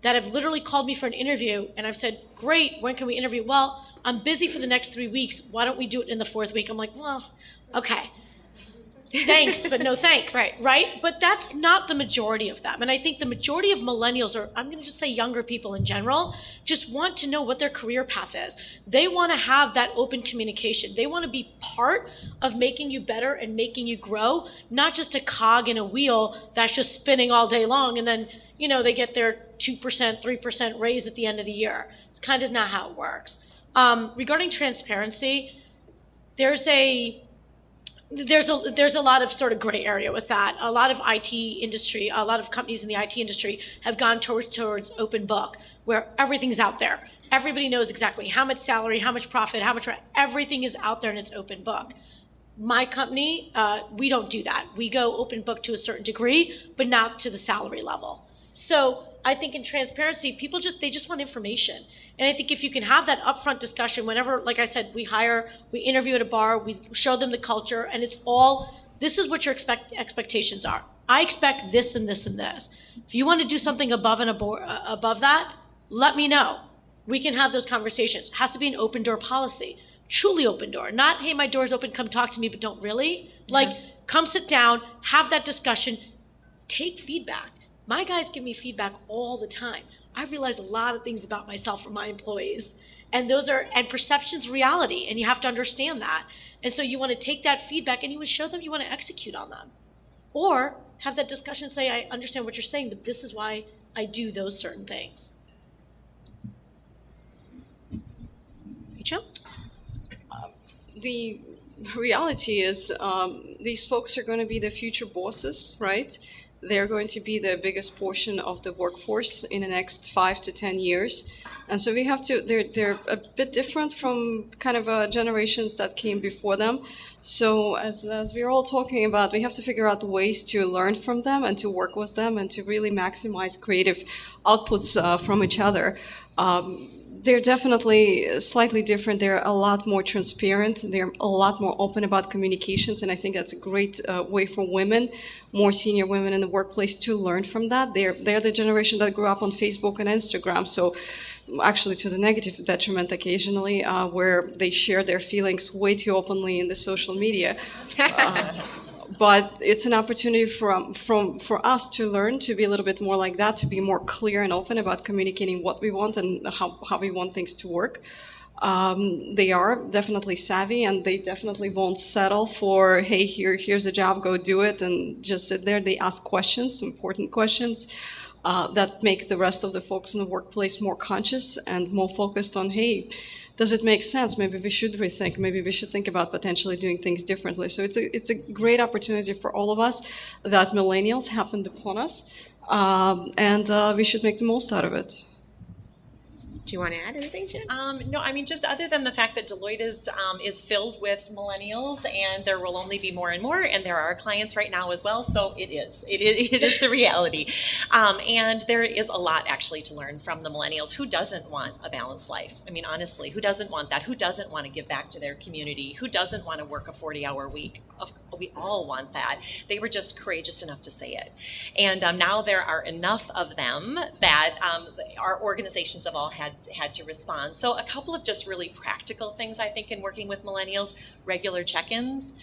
that have literally called me for an interview, and I've said, great, when can we interview? Well, I'm busy for the next 3 weeks. Why don't we do it in the 4th week? I'm like, well, okay. Thanks, but no thanks, right? But that's not the majority of them. And I think the majority of millennials, or I'm going to just say younger people in general, just want to know what their career path is. They want to have that open communication. They want to be part of making you better and making you grow, not just a cog in a wheel that's just spinning all day long and then, they get their 2%, 3% raise at the end of the year. It's kind of not how it works. Regarding transparency, there's a lot of sort of gray area with that. A lot of IT industry, a lot of companies in the IT industry have gone towards open book, where everything's out there. Everybody knows exactly how much salary, how much profit, everything is out there and it's open book. My company, we don't do that. We go open book to a certain degree, but not to the salary level. So I think in transparency, people they just want information. And I think if you can have that upfront discussion whenever, like I said, we interview at a bar, we show them the culture, and it's all, this is what your expectations are. I expect this and this and this. If you want to do something above that, let me know. We can have those conversations. It has to be an open door policy, truly open door. Not, hey, my door's open, come talk to me, but don't really. Come sit down, have that discussion, take feedback. My guys give me feedback all the time. I've realized a lot of things about myself from my employees. And perception's reality, and you have to understand that. And so you want to take that feedback and you would show them you want to execute on them. Or have that discussion, say, I understand what you're saying, but this is why I do those certain things. Rachel? The reality is these folks are going to be the future bosses, right? They're going to be the biggest portion of the workforce in the next 5 to 10 years. And so we have to, they're a bit different from kind of generations that came before them. So as we're all talking about, we have to figure out ways to learn from them and to work with them and to really maximize creative outputs from each other. They're definitely slightly different. They're a lot more transparent. They're a lot more open about communications, and I think that's a great way for women, more senior women in the workplace, to learn from that. They're the generation that grew up on Facebook and Instagram, so actually to the negative detriment occasionally, where they share their feelings way too openly in the social media. But it's an opportunity for us to learn to be a little bit more like that, to be more clear and open about communicating what we want and how we want things to work. They are definitely savvy, and they definitely won't settle for, hey, here's a job, go do it, and just sit there. They ask questions, important questions, that make the rest of the folks in the workplace more conscious and more focused on, hey, does it make sense? Maybe we should rethink. Maybe we should think about potentially doing things differently. So it's a great opportunity for all of us that millennials happened upon us, and we should make the most out of it. Do you want to add anything, Jen? No, I mean, just other than the fact that Deloitte is filled with millennials, and there will only be more and more, and there are clients right now as well, so it is the reality. And there is a lot actually to learn from the millennials. Who doesn't want a balanced life? I mean, honestly, who doesn't want that? Who doesn't want to give back to their community? Who doesn't want to work a 40-hour week? We all want that. They were just courageous enough to say it. And now there are enough of them that our organizations have all had to respond. So a couple of just really practical things, I think, in working with millennials: regular check-ins.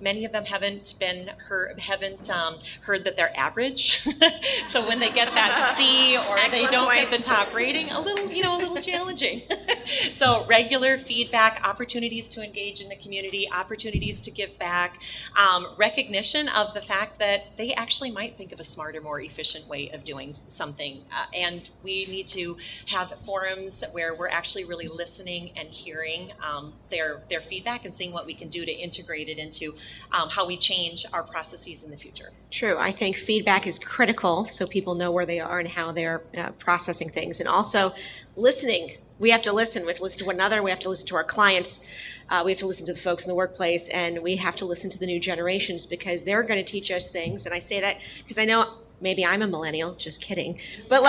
Many of them haven't heard that they're average. So when they get that C or they don't get the top rating, a little challenging. So regular feedback, opportunities to engage in the community, opportunities to give back, recognition of the fact that they actually might think of a smarter, more efficient way of doing something. And we need to have forums where we're actually really listening and hearing their feedback and seeing what we can do to integrate it into how we change our processes in the future. True. I think feedback is critical so people know where they are and how they're processing things. And also listening. We have to listen. We have to listen to one another. We have to listen to our clients. We have to listen to the folks in the workplace, and we have to listen to the new generations, because they're going to teach us things. And I say that because I know maybe I'm a millennial, just kidding. But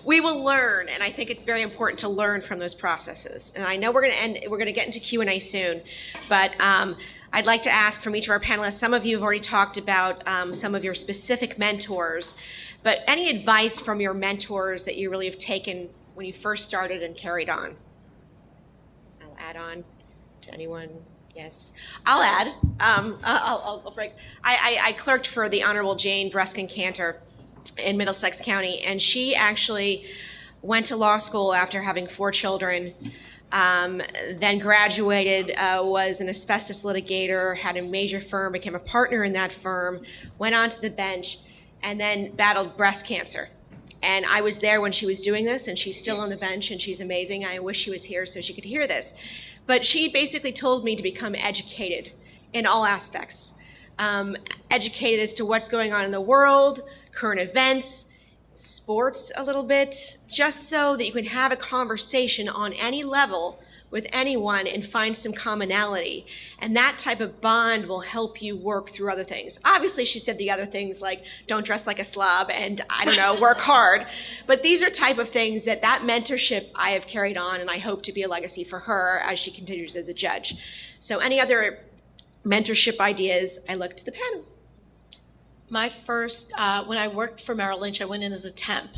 we will learn, and I think it's very important to learn from those processes. And I know we're going to get into Q&A soon, but I'd like to ask from each of our panelists, some of you have already talked about some of your specific mentors, but any advice from your mentors that you really have taken when you first started and carried on? I'll add on to anyone. Yes, I'll add. I'll break. I clerked for the Honorable Jane Breskin Cantor in Middlesex County, and she actually went to law school after having 4 children, then graduated, was an asbestos litigator, had a major firm, became a partner in that firm, went onto the bench, and then battled breast cancer. And I was there when she was doing this, and she's still on the bench, and she's amazing. I wish she was here so she could hear this. But she basically told me to become educated in all aspects. Educated as to what's going on in the world, current events, sports a little bit, just so that you can have a conversation on any level with anyone and find some commonality. And that type of bond will help you work through other things. Obviously, she said the other things like don't dress like a slob and, I don't know, work hard. But these are type of things that mentorship I have carried on, and I hope to be a legacy for her as she continues as a judge. So any other mentorship ideas? I look to the panel. My first, when I worked for Merrill Lynch, I went in as a temp.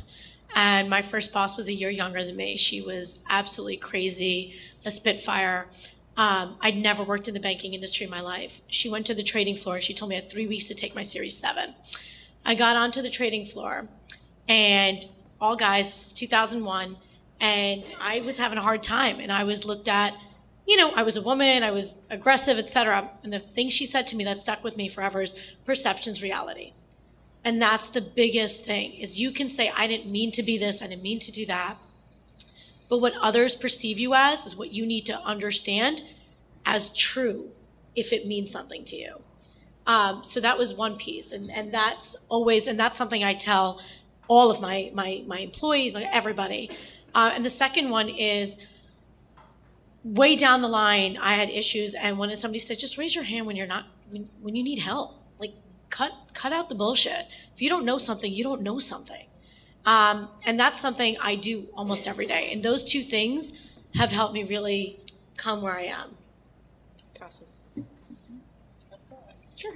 And my first boss was a year younger than me. She was absolutely crazy, a spitfire. I'd never worked in the banking industry in my life. She went to the trading floor and she told me I had 3 weeks to take my Series 7. I got onto the trading floor, and all guys, 2001, and I was having a hard time. And I was looked at, I was a woman, I was aggressive, etc. And the thing she said to me that stuck with me forever is perception's reality. And that's the biggest thing, is you can say, I didn't mean to be this, I didn't mean to do that. But what others perceive you as is what you need to understand as true if it means something to you. So that was one piece. And that's always, and that's something I tell all of my employees, everybody. And the second one is, way down the line, I had issues, and when somebody said, just raise your hand when when you need help. Like, cut out the bullshit. If you don't know something, you don't know something. And that's something I do almost every day. And those two things have helped me really come where I am. That's awesome. Sure.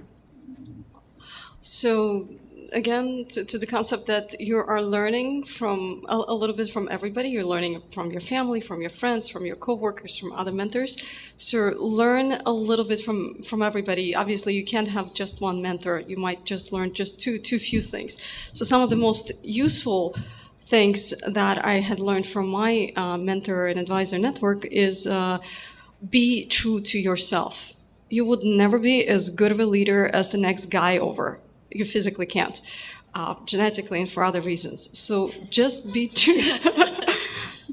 So again, to the concept that you are learning from a little bit from everybody. You're learning from your family, from your friends, from your coworkers, from other mentors. So learn a little bit from everybody. Obviously, you can't have just one mentor. You might just learn just too few things. So some of the most useful things that I had learned from my mentor and advisor network is be true to yourself. You would never be as good of a leader as the next guy over. You physically can't, genetically and for other reasons. So just be true,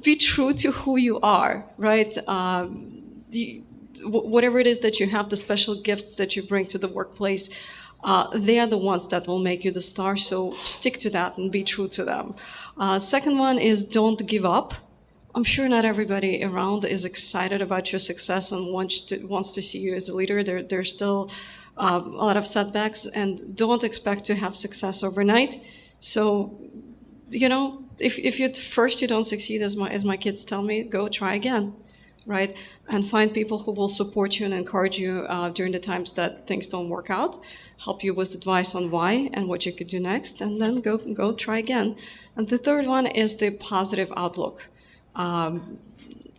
be true to who you are, right? Whatever it is that you have, the special gifts that you bring to the workplace, they are the ones that will make you the star. So stick to that and be true to them. Second one is don't give up. I'm sure not everybody around is excited about your success and wants to see you as a leader. There's still a lot of setbacks, and don't expect to have success overnight. So, if you first you don't succeed, as my kids tell me, go try again, right? And find people who will support you and encourage you during the times that things don't work out, help you with advice on why and what you could do next, and then go try again. And the third one is the positive outlook.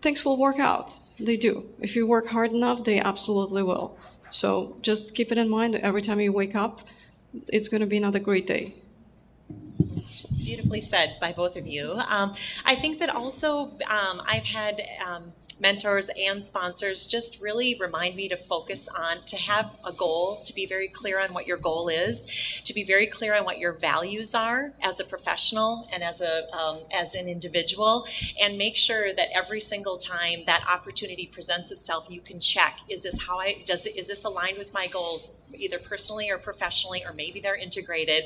Things will work out. They do. If you work hard enough, they absolutely will. So just keep it in mind. Every time you wake up, it's going to be another great day. Beautifully said by both of you. I think that also I've had mentors and sponsors just really remind me to focus on, to have a goal, to be very clear on what your goal is, to be very clear on what your values are as a professional and as an individual, and make sure that every single time that opportunity presents itself, you can check, is this aligned with my goals, either personally or professionally, or maybe they're integrated,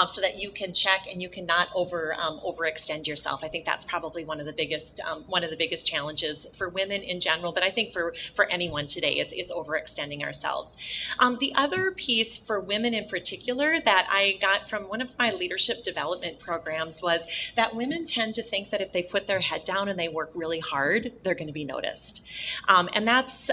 so that you can check and you cannot overextend yourself. I think that's probably one of the biggest challenges for women in general, but I think for anyone today, it's overextending ourselves. The other piece for women in particular that I got from one of my leadership development programs was that women tend to think that if they put their head down and they work really hard, they're going to be noticed. And that's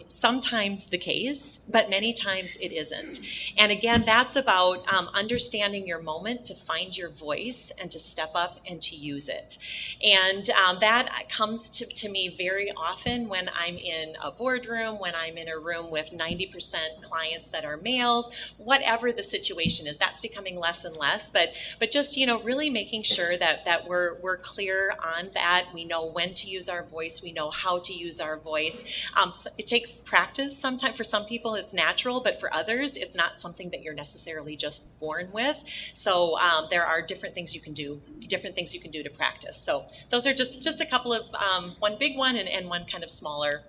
sometimes the case, but many times it isn't. And again, that's about understanding your moment to find your voice and to step up and to use it. And that comes to me very often when I'm in a boardroom, when I'm in a room with 90% clients that are males, whatever the situation is. That's becoming less and less, but just, really making sure that we're clear on that. We know when to use our voice. We know how to use our voice. So it takes practice. Sometimes for some people it's natural, but for others it's not something that you're necessarily just born with. So there are different things you can do to practice. So those are just a couple of one big one and one kind of smaller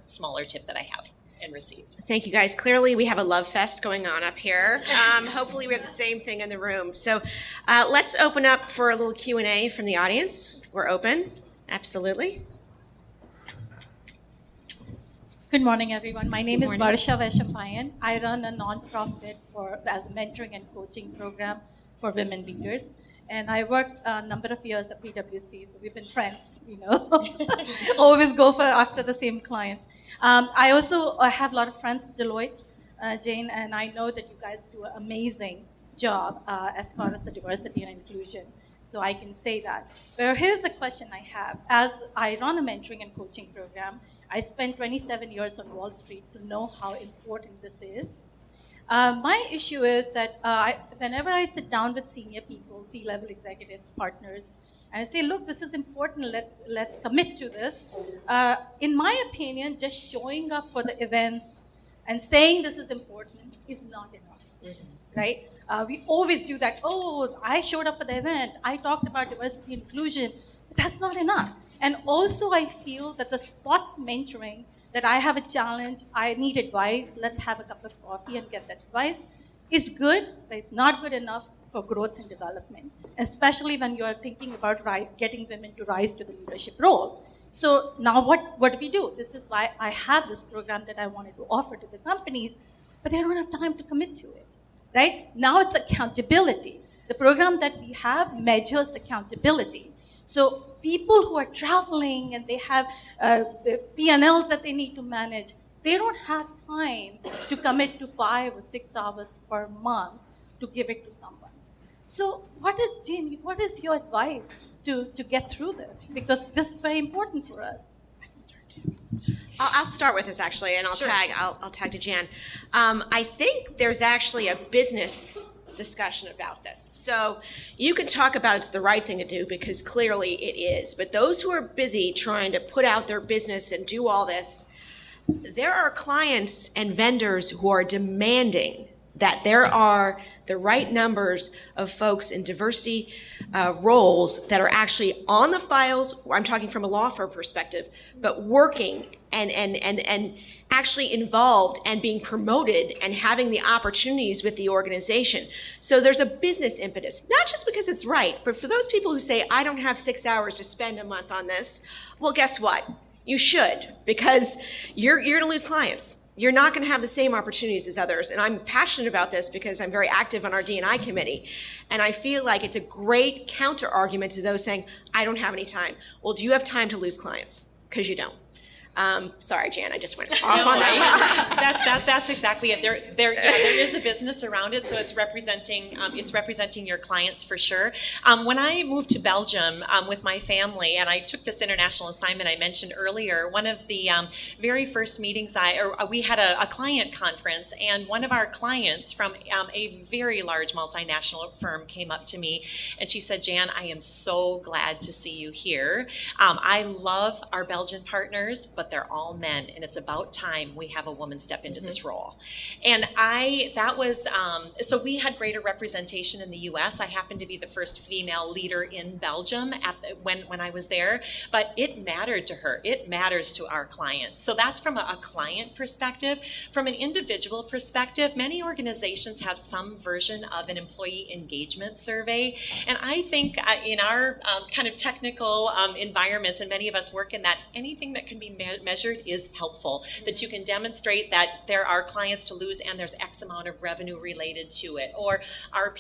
tip that I have and received. Thank you, guys. Clearly, we have a love fest going on up here. Hopefully, we have the same thing in the room. So let's open up for a little Q&A from the audience. We're open. Absolutely. Good morning, everyone. My name is Varsha Veshampayan. I run a nonprofit as a mentoring and coaching program for women leaders. And I worked a number of years at PwC, so we've been friends, always go after the same clients. I also have a lot of friends at Deloitte, Jane, and I know that you guys do an amazing job as far as the diversity and inclusion. So I can say that. But here's the question I have. As I run a mentoring and coaching program, I spent 27 years on Wall Street to know how important this is. My issue is that whenever I sit down with senior people, C-level executives, partners, and I say, look, this is important, let's commit to this. In my opinion, just showing up for the events and saying this is important is not enough. Mm-hmm. right? We always do that. Oh, I showed up at the event. I talked about diversity and inclusion. But that's not enough. And also, I feel that the spot mentoring, that I have a challenge, I need advice, let's have a cup of coffee and get that advice, is good, but it's not good enough for growth and development, especially when you are thinking about getting women to rise to the leadership role. So now what do we do? This is why I have this program that I wanted to offer to the companies, but they don't have time to commit to it, right? Now it's accountability. The program that we have measures accountability. So people who are traveling and they have P&Ls that they need to manage, they don't have time to commit to 5 or 6 hours per month to give it to someone. So what is your advice to get through this? Because this is very important for us. I'll start with this actually, and I'll tag to Jan. I think there's actually a business discussion about this. So you can talk about it's the right thing to do because clearly it is. But those who are busy trying to put out their business and do all this, there are clients and vendors who are demanding that there are the right numbers of folks in diversity roles that are actually on the files. I'm talking from a law firm perspective, but working and actually involved and being promoted and having the opportunities with the organization. So there's a business impetus, not just because it's right, but for those people who say, I don't have 6 hours to spend a month on this, well, guess what? You should, because you're going to lose clients. You're not going to have the same opportunities as others. And I'm passionate about this because I'm very active on our D&I committee. And I feel like it's a great counter argument to those saying, I don't have any time. Well, do you have time to lose clients? Because you don't. Sorry, Jan, I just went off on that. That's exactly it. There is a business around it, so it's representing your clients for sure. When I moved to Belgium with my family, and I took this international assignment I mentioned earlier, one of the very first meetings we had a client conference, and one of our clients from a very large multinational firm came up to me, and she said, Jan, I am so glad to see you here. I love our Belgian partners, but they're all men, and it's about time we have a woman step into this role. And so we had greater representation in the U.S. I happened to be the first female leader in Belgium when I was there, but it mattered to her. It matters to our clients. So that's from a client perspective. From an individual perspective, many organizations have some version of an employee engagement survey, and I think in our kind of technical environments, and many of us work in that, anything that can be measured is helpful, that you can demonstrate that there are clients to lose and there's X amount of revenue related to it, or our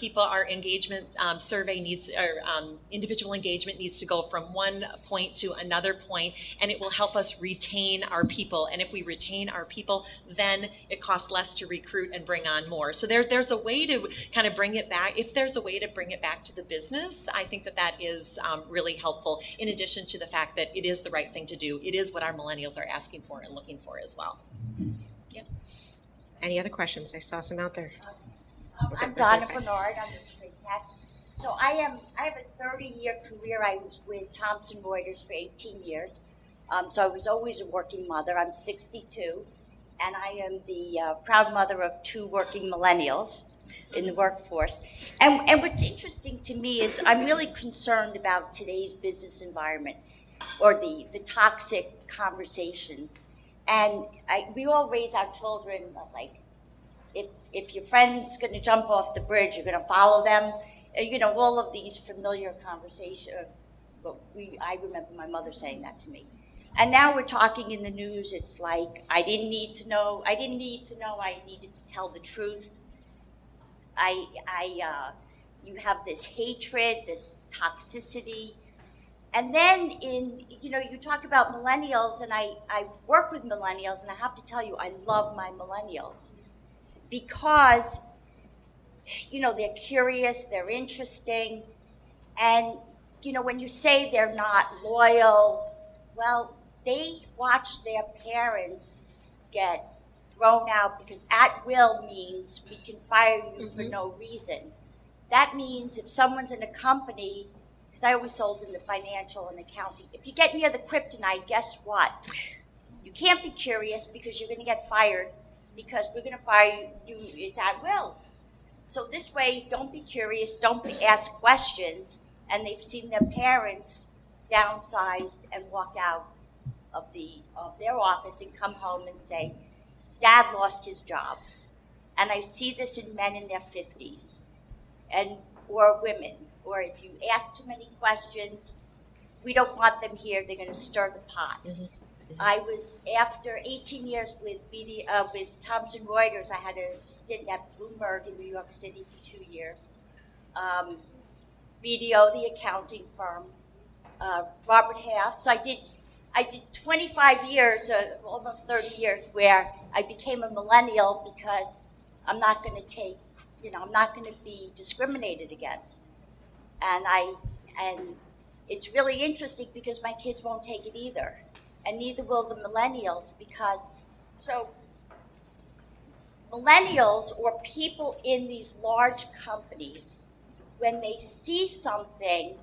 engagement survey needs, or individual engagement needs to go from one point to another point, and it will help us retain our people. And if we retain our people, then it costs less to recruit and bring on more. So there's a way to kind of bring it back. If there's a way to bring it back to the business, I think that is really helpful, in addition to the fact that it is the right thing to do. It is what our millennials are asking for and looking for as well. Yeah. Any other questions? I saw some out there. I'm Donna Bernard. I'm with Trade Tech. So I have a 30-year career. I was with Thomson Reuters for 18 years. So I was always a working mother. I'm 62, and I am the proud mother of 2 working millennials in the workforce. And what's interesting to me is I'm really concerned about today's business environment, or the toxic conversations. And we all raise our children like, if your friend's going to jump off the bridge, you're going to follow them. All of these familiar conversations. But I remember my mother saying that to me. And now we're talking in the news. It's like, I didn't need to know. I needed to tell the truth. You have this hatred, this toxicity. And then you talk about millennials, and I work with millennials, and I have to tell you, I love my millennials because, they're curious, they're interesting, and, when you say they're not loyal, well, they watch their parents get thrown out, because at will means we can fire you for no reason. That means if someone's in a company, because I always sold in the financial and accounting, if you get near the kryptonite, guess what? You can't be curious because you're going to get fired, because we're going to fire you. It's at will. So this way, don't be curious, ask questions, and they've seen their parents downsized and walk out of their office and come home and say, Dad lost his job. And I see this in men in their 50s, or women, or if you ask too many questions, we don't want them here, they're gonna stir the pot. I was, after 18 years with Thomson Reuters, I had a stint at Bloomberg in New York City for 2 years. BDO, the accounting firm, Robert Half. So I did 25 years, almost 30 years, where I became a millennial because I'm not going to I'm not going to be discriminated against. And it's really interesting because my kids won't take it either. And neither will the millennials millennials or people in these large companies, when they see something,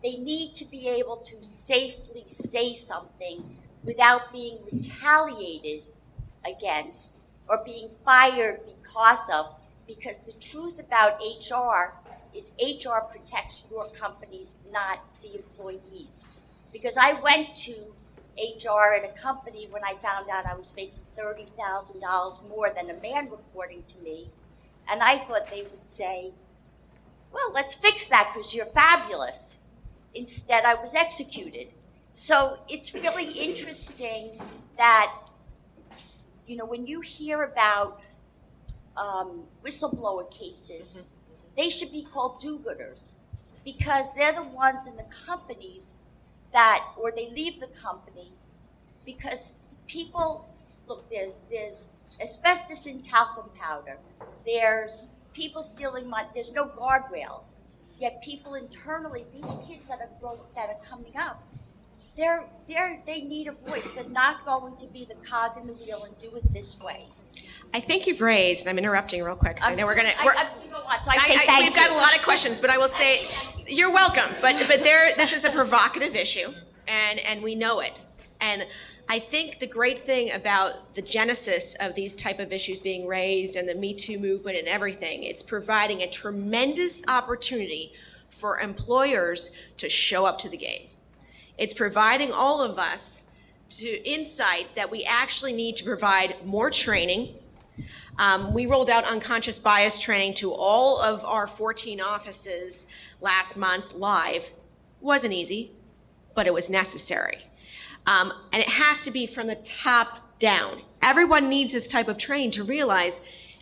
they need to be able to safely say something without being retaliated against or being fired because the truth about HR is HR protects your companies, not the employees. Because I went to HR at a company when I found out I was making $30,000 more than a man reporting to me, and I thought they would say, well, let's fix that because you're fabulous. Instead, I was executed. So it's really interesting that, when you hear about whistleblower cases, they should be called do-gooders because they're the ones in the companies or they leave the company because people, look, there's asbestos in talcum powder, there's people stealing money, there's no guardrails. Yet people internally, these kids that are coming up, they need a voice. They're not going to be the cog in the wheel and do it this way. I think you've raised, and I'm interrupting real quick because I know we're going to. You know what? So I say thank you. We've got a lot of questions, but I will say you're welcome. But this is a provocative issue, and we know it. And I think the great thing about the genesis of these type of issues being raised and the Me Too movement and everything, it's providing a tremendous opportunity for employers to show up to the game. It's providing all of us insight that we actually need to provide more training. We rolled out unconscious bias training to all of our 14 offices last month live. Wasn't easy, but it was necessary. And it has to be from the top down. Everyone needs this type of training to realize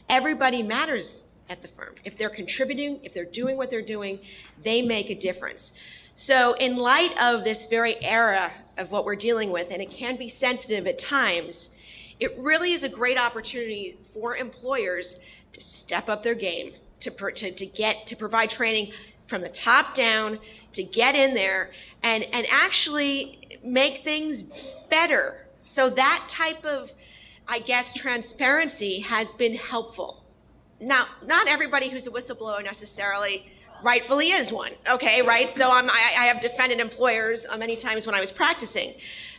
everybody matters at the firm. If they're contributing, if they're doing what they're doing, they make a difference. So in light of this very era of what we're dealing with, and it can be sensitive at times, it really is a great opportunity for employers to step up their game, to provide training from the top down, to get in there and actually make things better. So that type of, transparency has been helpful. Now, not everybody who's a whistleblower necessarily rightfully is one, okay, right? So I have defended employers many times when I was practicing.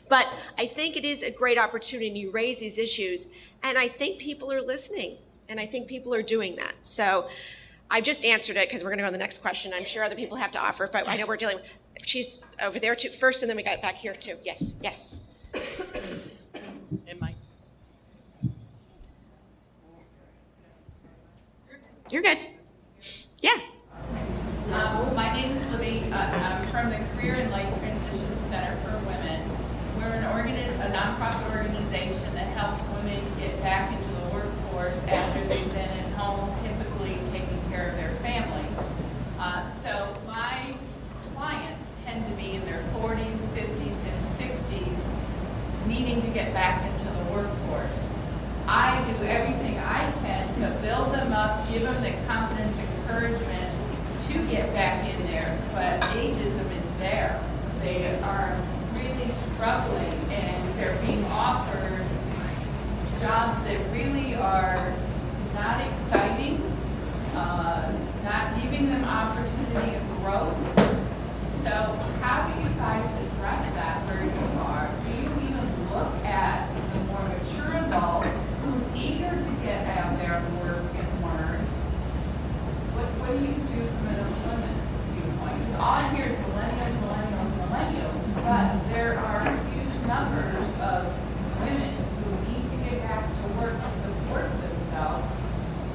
But I think it is a great opportunity to raise these issues, and I think people are listening, and I think people are doing that. So I just answered it because we're going to go to the next question. I'm sure other people have to offer, but I know we're dealing with, she's over there too, first, and then we got it back here too. Yes. And Mike. You're good. Yeah. My name is Libby. I'm from the Career and Life Transition Center for Women. We're a nonprofit organization that helps women get back into the workforce after they've been at home, typically taking care of their families. So my clients tend to be in their 40s, 50s, and 60s, needing to get back into the workforce. I do everything I can to build them up, give them the confidence and encouragement to get back in there, but ageism is there. They are really struggling, and they're being offered jobs that really are not exciting, not giving them opportunity of growth. So how do you guys address that where you are? Do you even look at the more mature adult who's eager to get out there and work and learn, of women who need to get back to work to support themselves,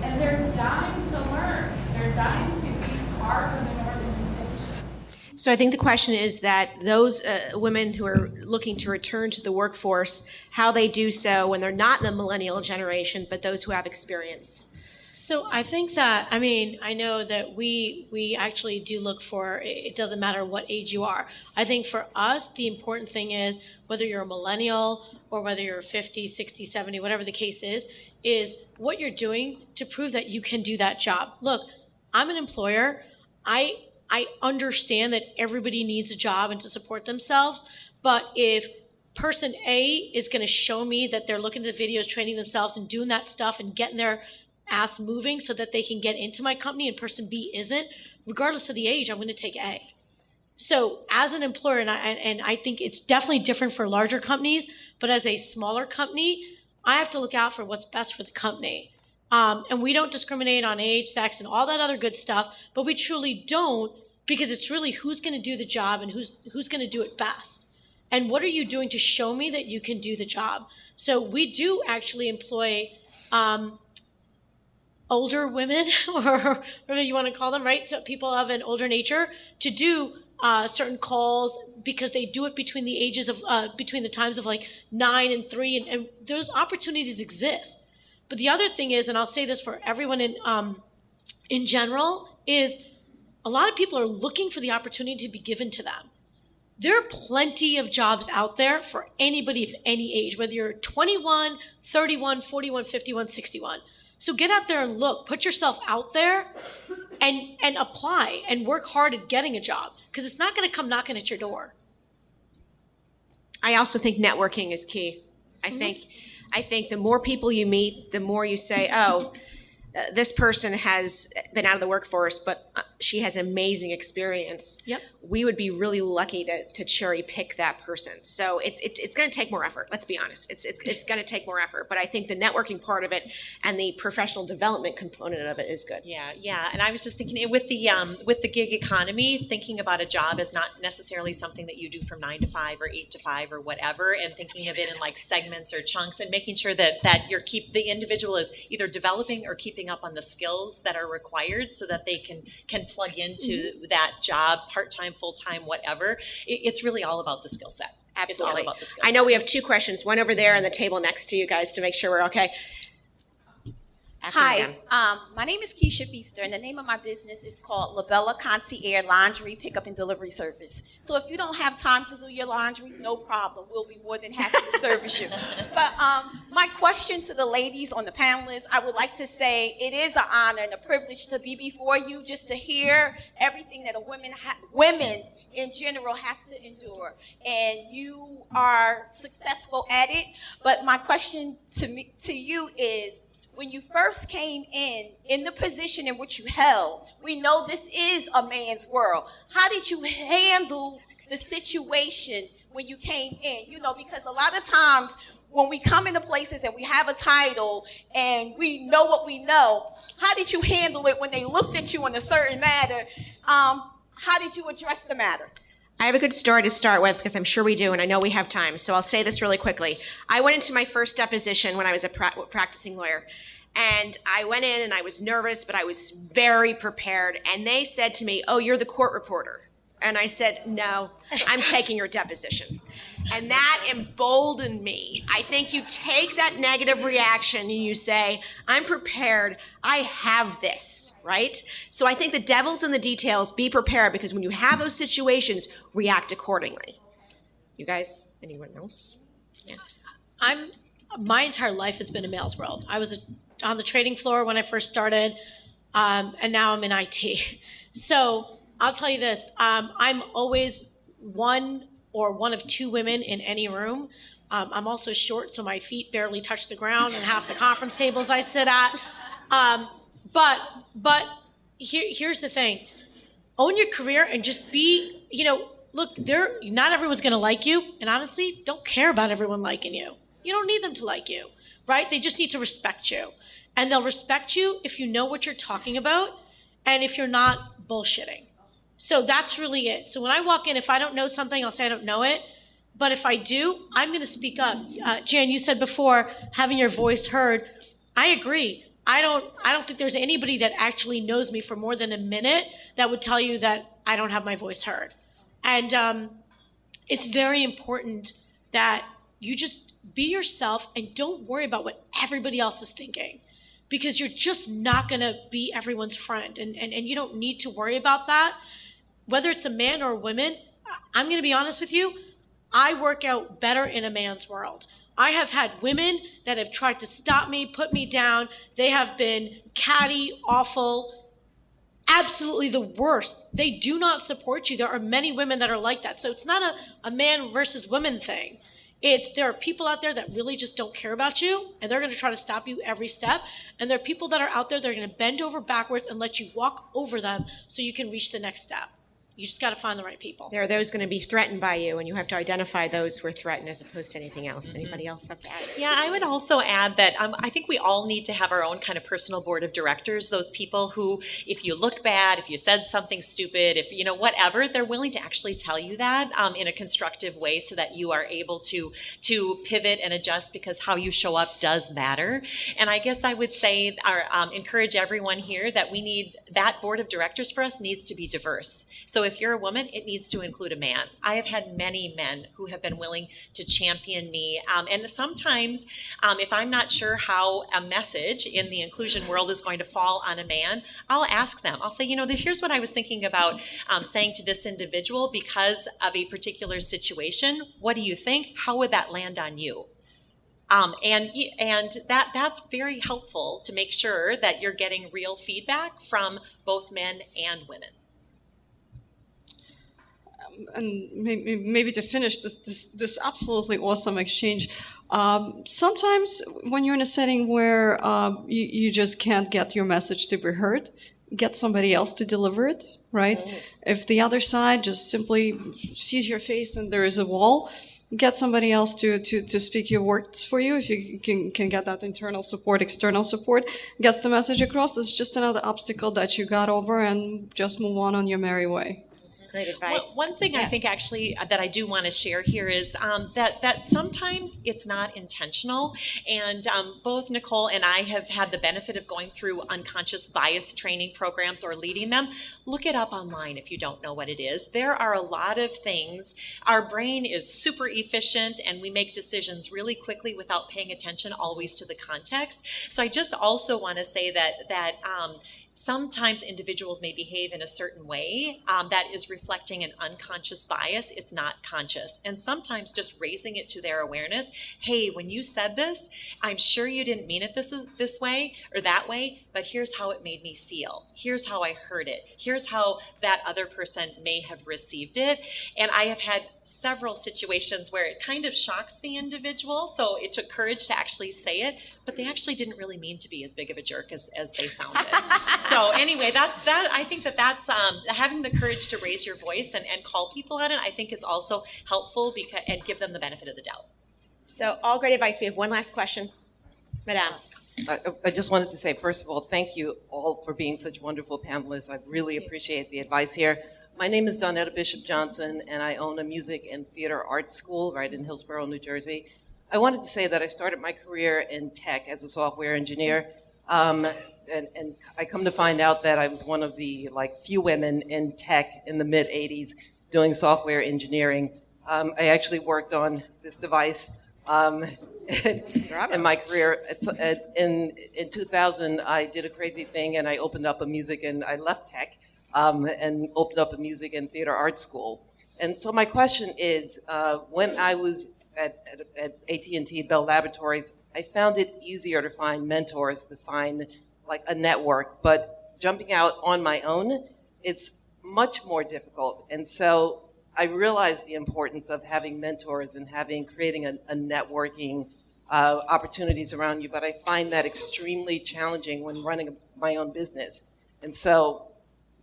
and they're dying to learn. They're dying to be part of an organization. So I think the question is that those women who are looking to return to the workforce, how they do so when they're not in the millennial generation, but those who have experience. So I think that, I know that we actually do look for, it doesn't matter what age you are. I think for us, the important thing is whether you're a millennial or whether you're 50, 60, 70, whatever the case is what you're doing to prove that you can do that job. Look, I'm an employer. I understand that everybody needs a job and to support themselves, but if person A is going to show me that they're looking at the videos, training themselves and doing that stuff and getting their ass moving so that they can get into my company, and person B isn't, regardless of the age, I'm going to take A. So as an employer, and I think it's definitely different for larger companies, but as a smaller company, I have to look out for what's best for the company. And we don't discriminate on age, sex, and all that other good stuff, but we truly don't, because it's really who's going to do the job and who's going to do it best. And what are you doing to show me that you can do the job? So we do actually employ older women, or whatever you want to call them, right? So people of an older nature to do certain calls, because they do it between the ages of, between the times of like 9 and 3, and those opportunities exist. But the other thing is, and I'll say this for everyone in general, is a lot of people are looking for the opportunity to be given to them. There are plenty of jobs out there for anybody of any age, whether you're 21, 31, 41, 51, 61. So get out there and look, put yourself out there and apply and work hard at getting a job, because it's not going to come knocking at your door. I also think networking is key. I think the more people you meet, the more you say, oh, this person has been out of the workforce, but she has amazing experience. Yep. We would be really lucky to cherry pick that person. So it's going to take more effort. Let's be honest. It's going to take more effort. But I think the networking part of it and the professional development component of it is good. Yeah. And I was just thinking with the gig economy, thinking about a job as not necessarily something that you do from 9 to 5 or 8 to 5 or whatever, and thinking of it in like segments or chunks, and making sure that the individual is either developing or keeping up on the skills that are required so that they can plug into that job, part-time, full-time, whatever. It's really all about the skill set. Absolutely. It's all about the skill set. I know we have 2 questions, one over there on the table next to you guys, to make sure we're okay. Hi, my name is Keisha Feaster, and the name of my business is called Labella Concierge Laundry Pickup and Delivery Service. So if you don't have time to do your laundry, no problem. We'll be more than happy to service you. But my question to the ladies on the panelists, I would like to say it is an honor and a privilege to be before you, just to hear everything that women in general have to endure. And you are successful at it. But my question to you is, when you first came in the position in which you held, we know this is a man's world. How did you handle the situation when you came in? You know, because a lot of times when we come into places and we have a title and we know what we know, how did you handle it when they looked at you in a certain matter? How did you address the matter? I have a good story to start with, because I'm sure we do, and I know we have time, so I'll say this really quickly. I went into my first deposition when I was a practicing lawyer, and I went in and I was nervous, but I was very prepared, and they said to me, oh, you're the court reporter. And I said, no, I'm taking your deposition. And that emboldened me. I think you take that negative reaction and you say, I'm prepared, I have this, right? So I think the devil's in the details. Be prepared, because when you have those situations, react accordingly. You guys, anyone else? Yeah. My entire life has been a male's world. I was on the trading floor when I first started, and now I'm in IT. So I'll tell you this, I'm always one of 2 women in any room. I'm also short, so my feet barely touch the ground in half the conference tables I sit at. But here's the thing. Own your career and just be, look, not everyone's going to like you. And honestly, don't care about everyone liking you. You don't need them to like you, right? They just need to respect you. And they'll respect you if you know what you're talking about and if you're not bullshitting. So that's really it. So when I walk in, if I don't know something, I'll say I don't know it. But if I do, I'm going to speak up. Jan, you said before having your voice heard. I agree. I don't think there's anybody that actually knows me for more than a minute that would tell you that I don't have my voice heard. And it's very important that you just be yourself and don't worry about what everybody else is thinking, because you're just not going to be everyone's friend. And you don't need to worry about that. Whether it's a man or a woman, I'm going to be honest with you, I work out better in a man's world. I have had women that have tried to stop me, put me down. They have been catty, awful, absolutely the worst. They do not support you. There are many women that are like that. So it's not a man versus woman thing. There are people out there that really just don't care about you, and they're going to try to stop you every step. And there are people that are out there that are going to bend over backwards and let you walk over them so you can reach the next step. You just got to find the right people. There are those going to be threatened by you, and you have to identify those who are threatened as opposed to anything else. Mm-hmm. Anybody else have to add? Yeah, I would also add that I think we all need to have our own kind of personal board of directors, those people who, if you look bad, if you said something stupid, if, whatever, they're willing to actually tell you that in a constructive way so that you are able to pivot and adjust, because how you show up does matter. And I guess I would say, encourage everyone here that that board of directors for us needs to be diverse. So if you're a woman, it needs to include a man. I have had many men who have been willing to champion me. And sometimes if I'm not sure how a message in the inclusion world is going to fall on a man, I'll ask them. I'll say, here's what I was thinking about saying to this individual because of a particular situation. What do you think? How would that land on you? And that's very helpful to make sure that you're getting real feedback from both men and women. And maybe to finish this absolutely awesome exchange, sometimes when you're in a setting where you just can't get your message to be heard, get somebody else to deliver it, right? Mm-hmm. If the other side just simply sees your face and there is a wall, get somebody else to speak your words for you. If you can get that internal support, external support, gets the message across. It's just another obstacle that you got over, and just move on your merry way. Great advice. One thing I think actually that I do want to share here is that sometimes it's not intentional. And both Nicole and I have had the benefit of going through unconscious bias training programs or leading them. Look it up online if you don't know what it is. There are a lot of things. Our brain is super efficient and we make decisions really quickly without paying attention always to the context. So I just also want to say that sometimes individuals may behave in a certain way that is reflecting an unconscious bias. It's not conscious. And sometimes just raising it to their awareness. Hey, when you said this, I'm sure you didn't mean it this way or that way, but here's how it made me feel. Here's how I heard it. Here's how that other person may have received it. And I have had several situations where it kind of shocks the individual. So it took courage to actually say it, but they actually didn't really mean to be as big of a jerk as they sounded. So anyway, I think that's having the courage to raise your voice and call people on it, I think is also helpful and give them the benefit of the doubt. So all great advice. We have one last question. Madame. I just wanted to say, first of all, thank you all for being such wonderful panelists. I really appreciate the advice here. My name is Donetta Bishop Johnson, and I own a music and theater art school right in Hillsborough, New Jersey. I wanted to say that I started my career in tech as a software engineer, and I come to find out that I was one of the few women in tech in the mid-'80s doing software engineering. I actually worked on this device in my career. In 2000, I did a crazy thing, and I opened up I left tech. And opened up a music and theater art school. And so my question is, when I was at AT&T Bell Laboratories, I found it easier to find mentors, to find a network, but jumping out on my own, it's much more difficult. And so I realized the importance of having mentors and creating a networking opportunities around you, but I find that extremely challenging when running my own business. And so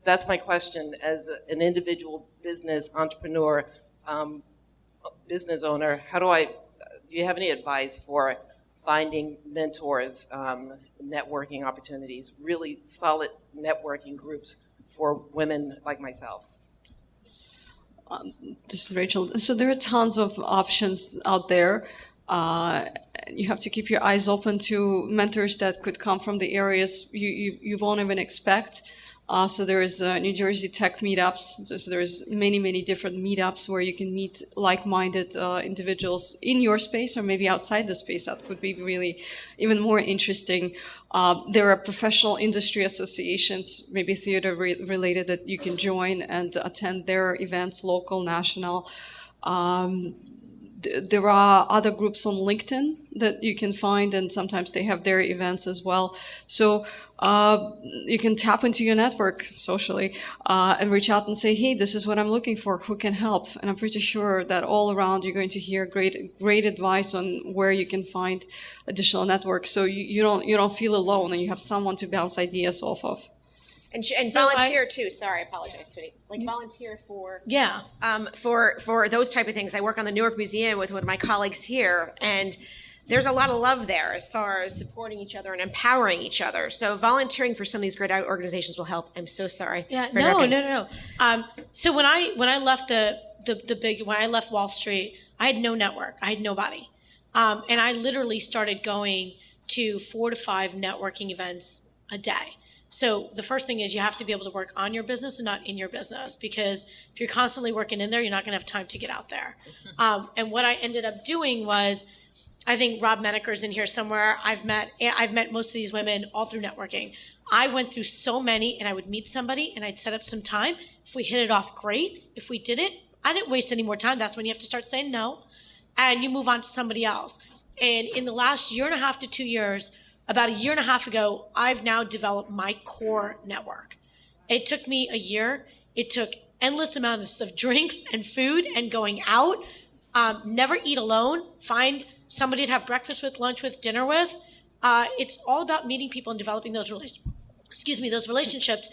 that's my question as an individual business entrepreneur, business owner. Do you have any advice for finding mentors, networking opportunities, really solid networking groups for women like myself? This is Rachel. So there are tons of options out there. You have to keep your eyes open to mentors that could come from the areas you won't even expect. So there is New Jersey Tech meetups. So there's many different meetups where you can meet like-minded individuals in your space or maybe outside the space. That could be really even more interesting. There are professional industry associations, maybe theater related, that you can join and attend their events, local, national. There are other groups on LinkedIn that you can find, and sometimes they have their events as well. So you can tap into your network socially and reach out and say, hey, this is what I'm looking for. Who can help? And I'm pretty sure that all around you're going to hear great advice on where you can find additional networks. So you don't feel alone, and you have someone to bounce ideas off of. And volunteer too. Sorry, I apologize, sweetie. Like volunteer for for those type of things. I work on the Newark Museum with one of my colleagues here, and there's a lot of love there as far as supporting each other and empowering each other. So volunteering for some of these great organizations will help. I'm so sorry. No. So when I left when I left Wall Street, I had no network. I had nobody, and I literally started going to 4 to 5 networking events a day. So the first thing is you have to be able to work on your business and not in your business, because if you're constantly working in there, you're not going to have time to get out there. And what I ended up doing was, I think Rob Menaker's in here somewhere. I've met most of these women all through networking. I went through so many, and I would meet somebody and I'd set up some time. If we hit it off, great. If we didn't, I didn't waste any more time. That's when you have to start saying no, and you move on to somebody else. And in the last 1.5 to 2 years, about 1.5 years ago, I've now developed my core network. It took me a year. It took endless amounts of drinks and food and going out. Never eat alone. Find somebody to have breakfast with, lunch with, dinner with. It's all about meeting people and developing those relationships.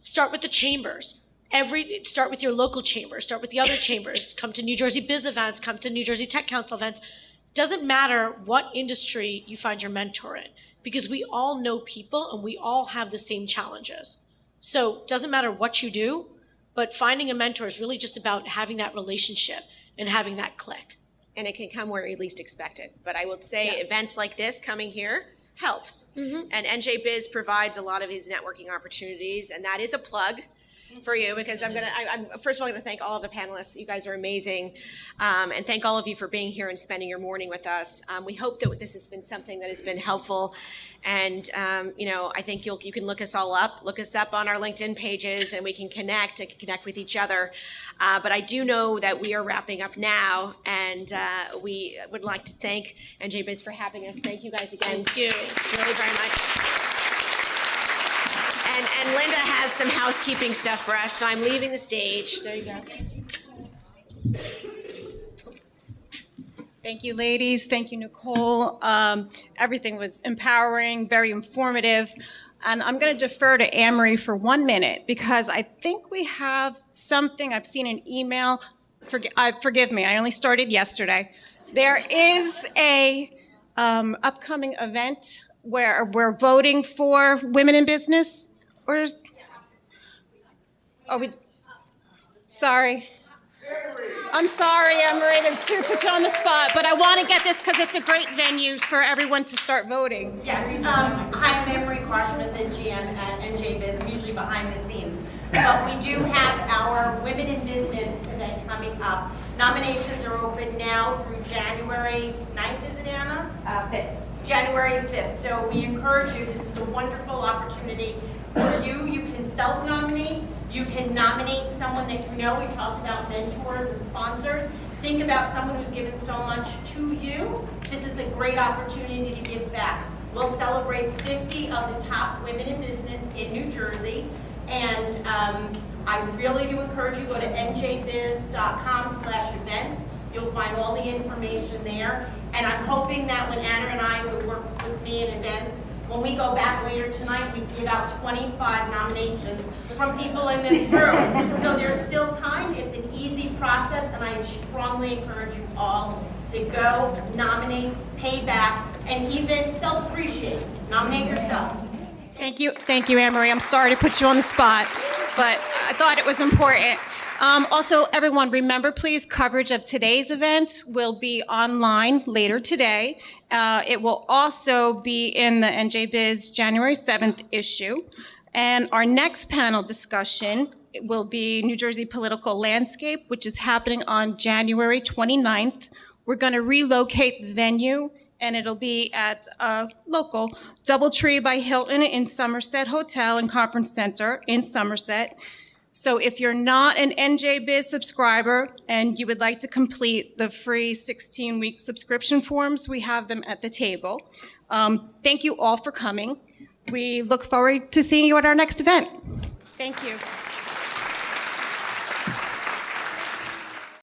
Start with the chambers. Start with your local chambers. Start with the other chambers. Come to New Jersey Biz events. Come to New Jersey Tech Council events. Doesn't matter what industry you find your mentor in, because we all know people and we all have the same challenges. So it doesn't matter what you do, but finding a mentor is really just about having that relationship and having that click. And it can come where you least expect it. But I would say events like this coming here helps. Mm-hmm. And NJBIZ provides a lot of these networking opportunities, and that is a plug for you, because I'm first of all going to thank all of the panelists. You guys are amazing, and thank all of you for being here and spending your morning with us. We hope that this has been something that has been helpful, and I think you can look us up on our LinkedIn pages, and we can connect with each other. But I do know that we are wrapping up now, and we would like to thank NJBIZ for having us. Thank you guys again. Thank you really very much. And Linda has some housekeeping stuff for us, so I'm leaving the stage. There you go. Thank you, ladies. Thank you, Nicole. Everything was empowering, very informative. And I'm going to defer to Anne-Marie for 1 minute, because I think we have something. I've seen an email. Forgive me, I only started yesterday. There is a upcoming event where we're voting for women in business. Sorry. I'm sorry, Anne-Marie, to put you on the spot, but I want to get this because it's a great venue for everyone to start voting. Yes. Hi, I'm Anne-Marie Carson, the GM at NJBIZ. I'm usually behind the scenes. But we do have our Women in Business event coming up. Nominations are open now through January 9th, is it, Anna? 5th. January 5th. So we encourage you. This is a wonderful opportunity for you. You can self-nominate. You can nominate someone that you know. We talked about mentors and sponsors. Think about someone who's given so much to you. This is a great opportunity to give back. We'll celebrate 50 of the top women in business in New Jersey. And I really do encourage you to go to njbiz.com/events. You'll find all the information there. And I'm hoping that when Anna and I, who works with me in events, when we go back later tonight, we see about 25 nominations from people in this room. So there's still time. It's an easy process, and I strongly encourage you all to go, nominate, pay back, and even self-appreciate. Nominate yourself. Thank you, Anne-Marie. I'm sorry to put you on the spot, but I thought it was important. Also, everyone, remember, please, coverage of today's event will be online later today. It will also be in the NJBIZ January 7th issue. And our next panel discussion will be New Jersey Political Landscape, which is happening on January 29th. We're going to relocate the venue, and it'll be at a local Doubletree by Hilton in Somerset Hotel and Conference Center in Somerset. So if you're not an NJBIZ subscriber and you would like to complete the free 16-week subscription forms, we have them at the table. Thank you all for coming. We look forward to seeing you at our next event. Thank you.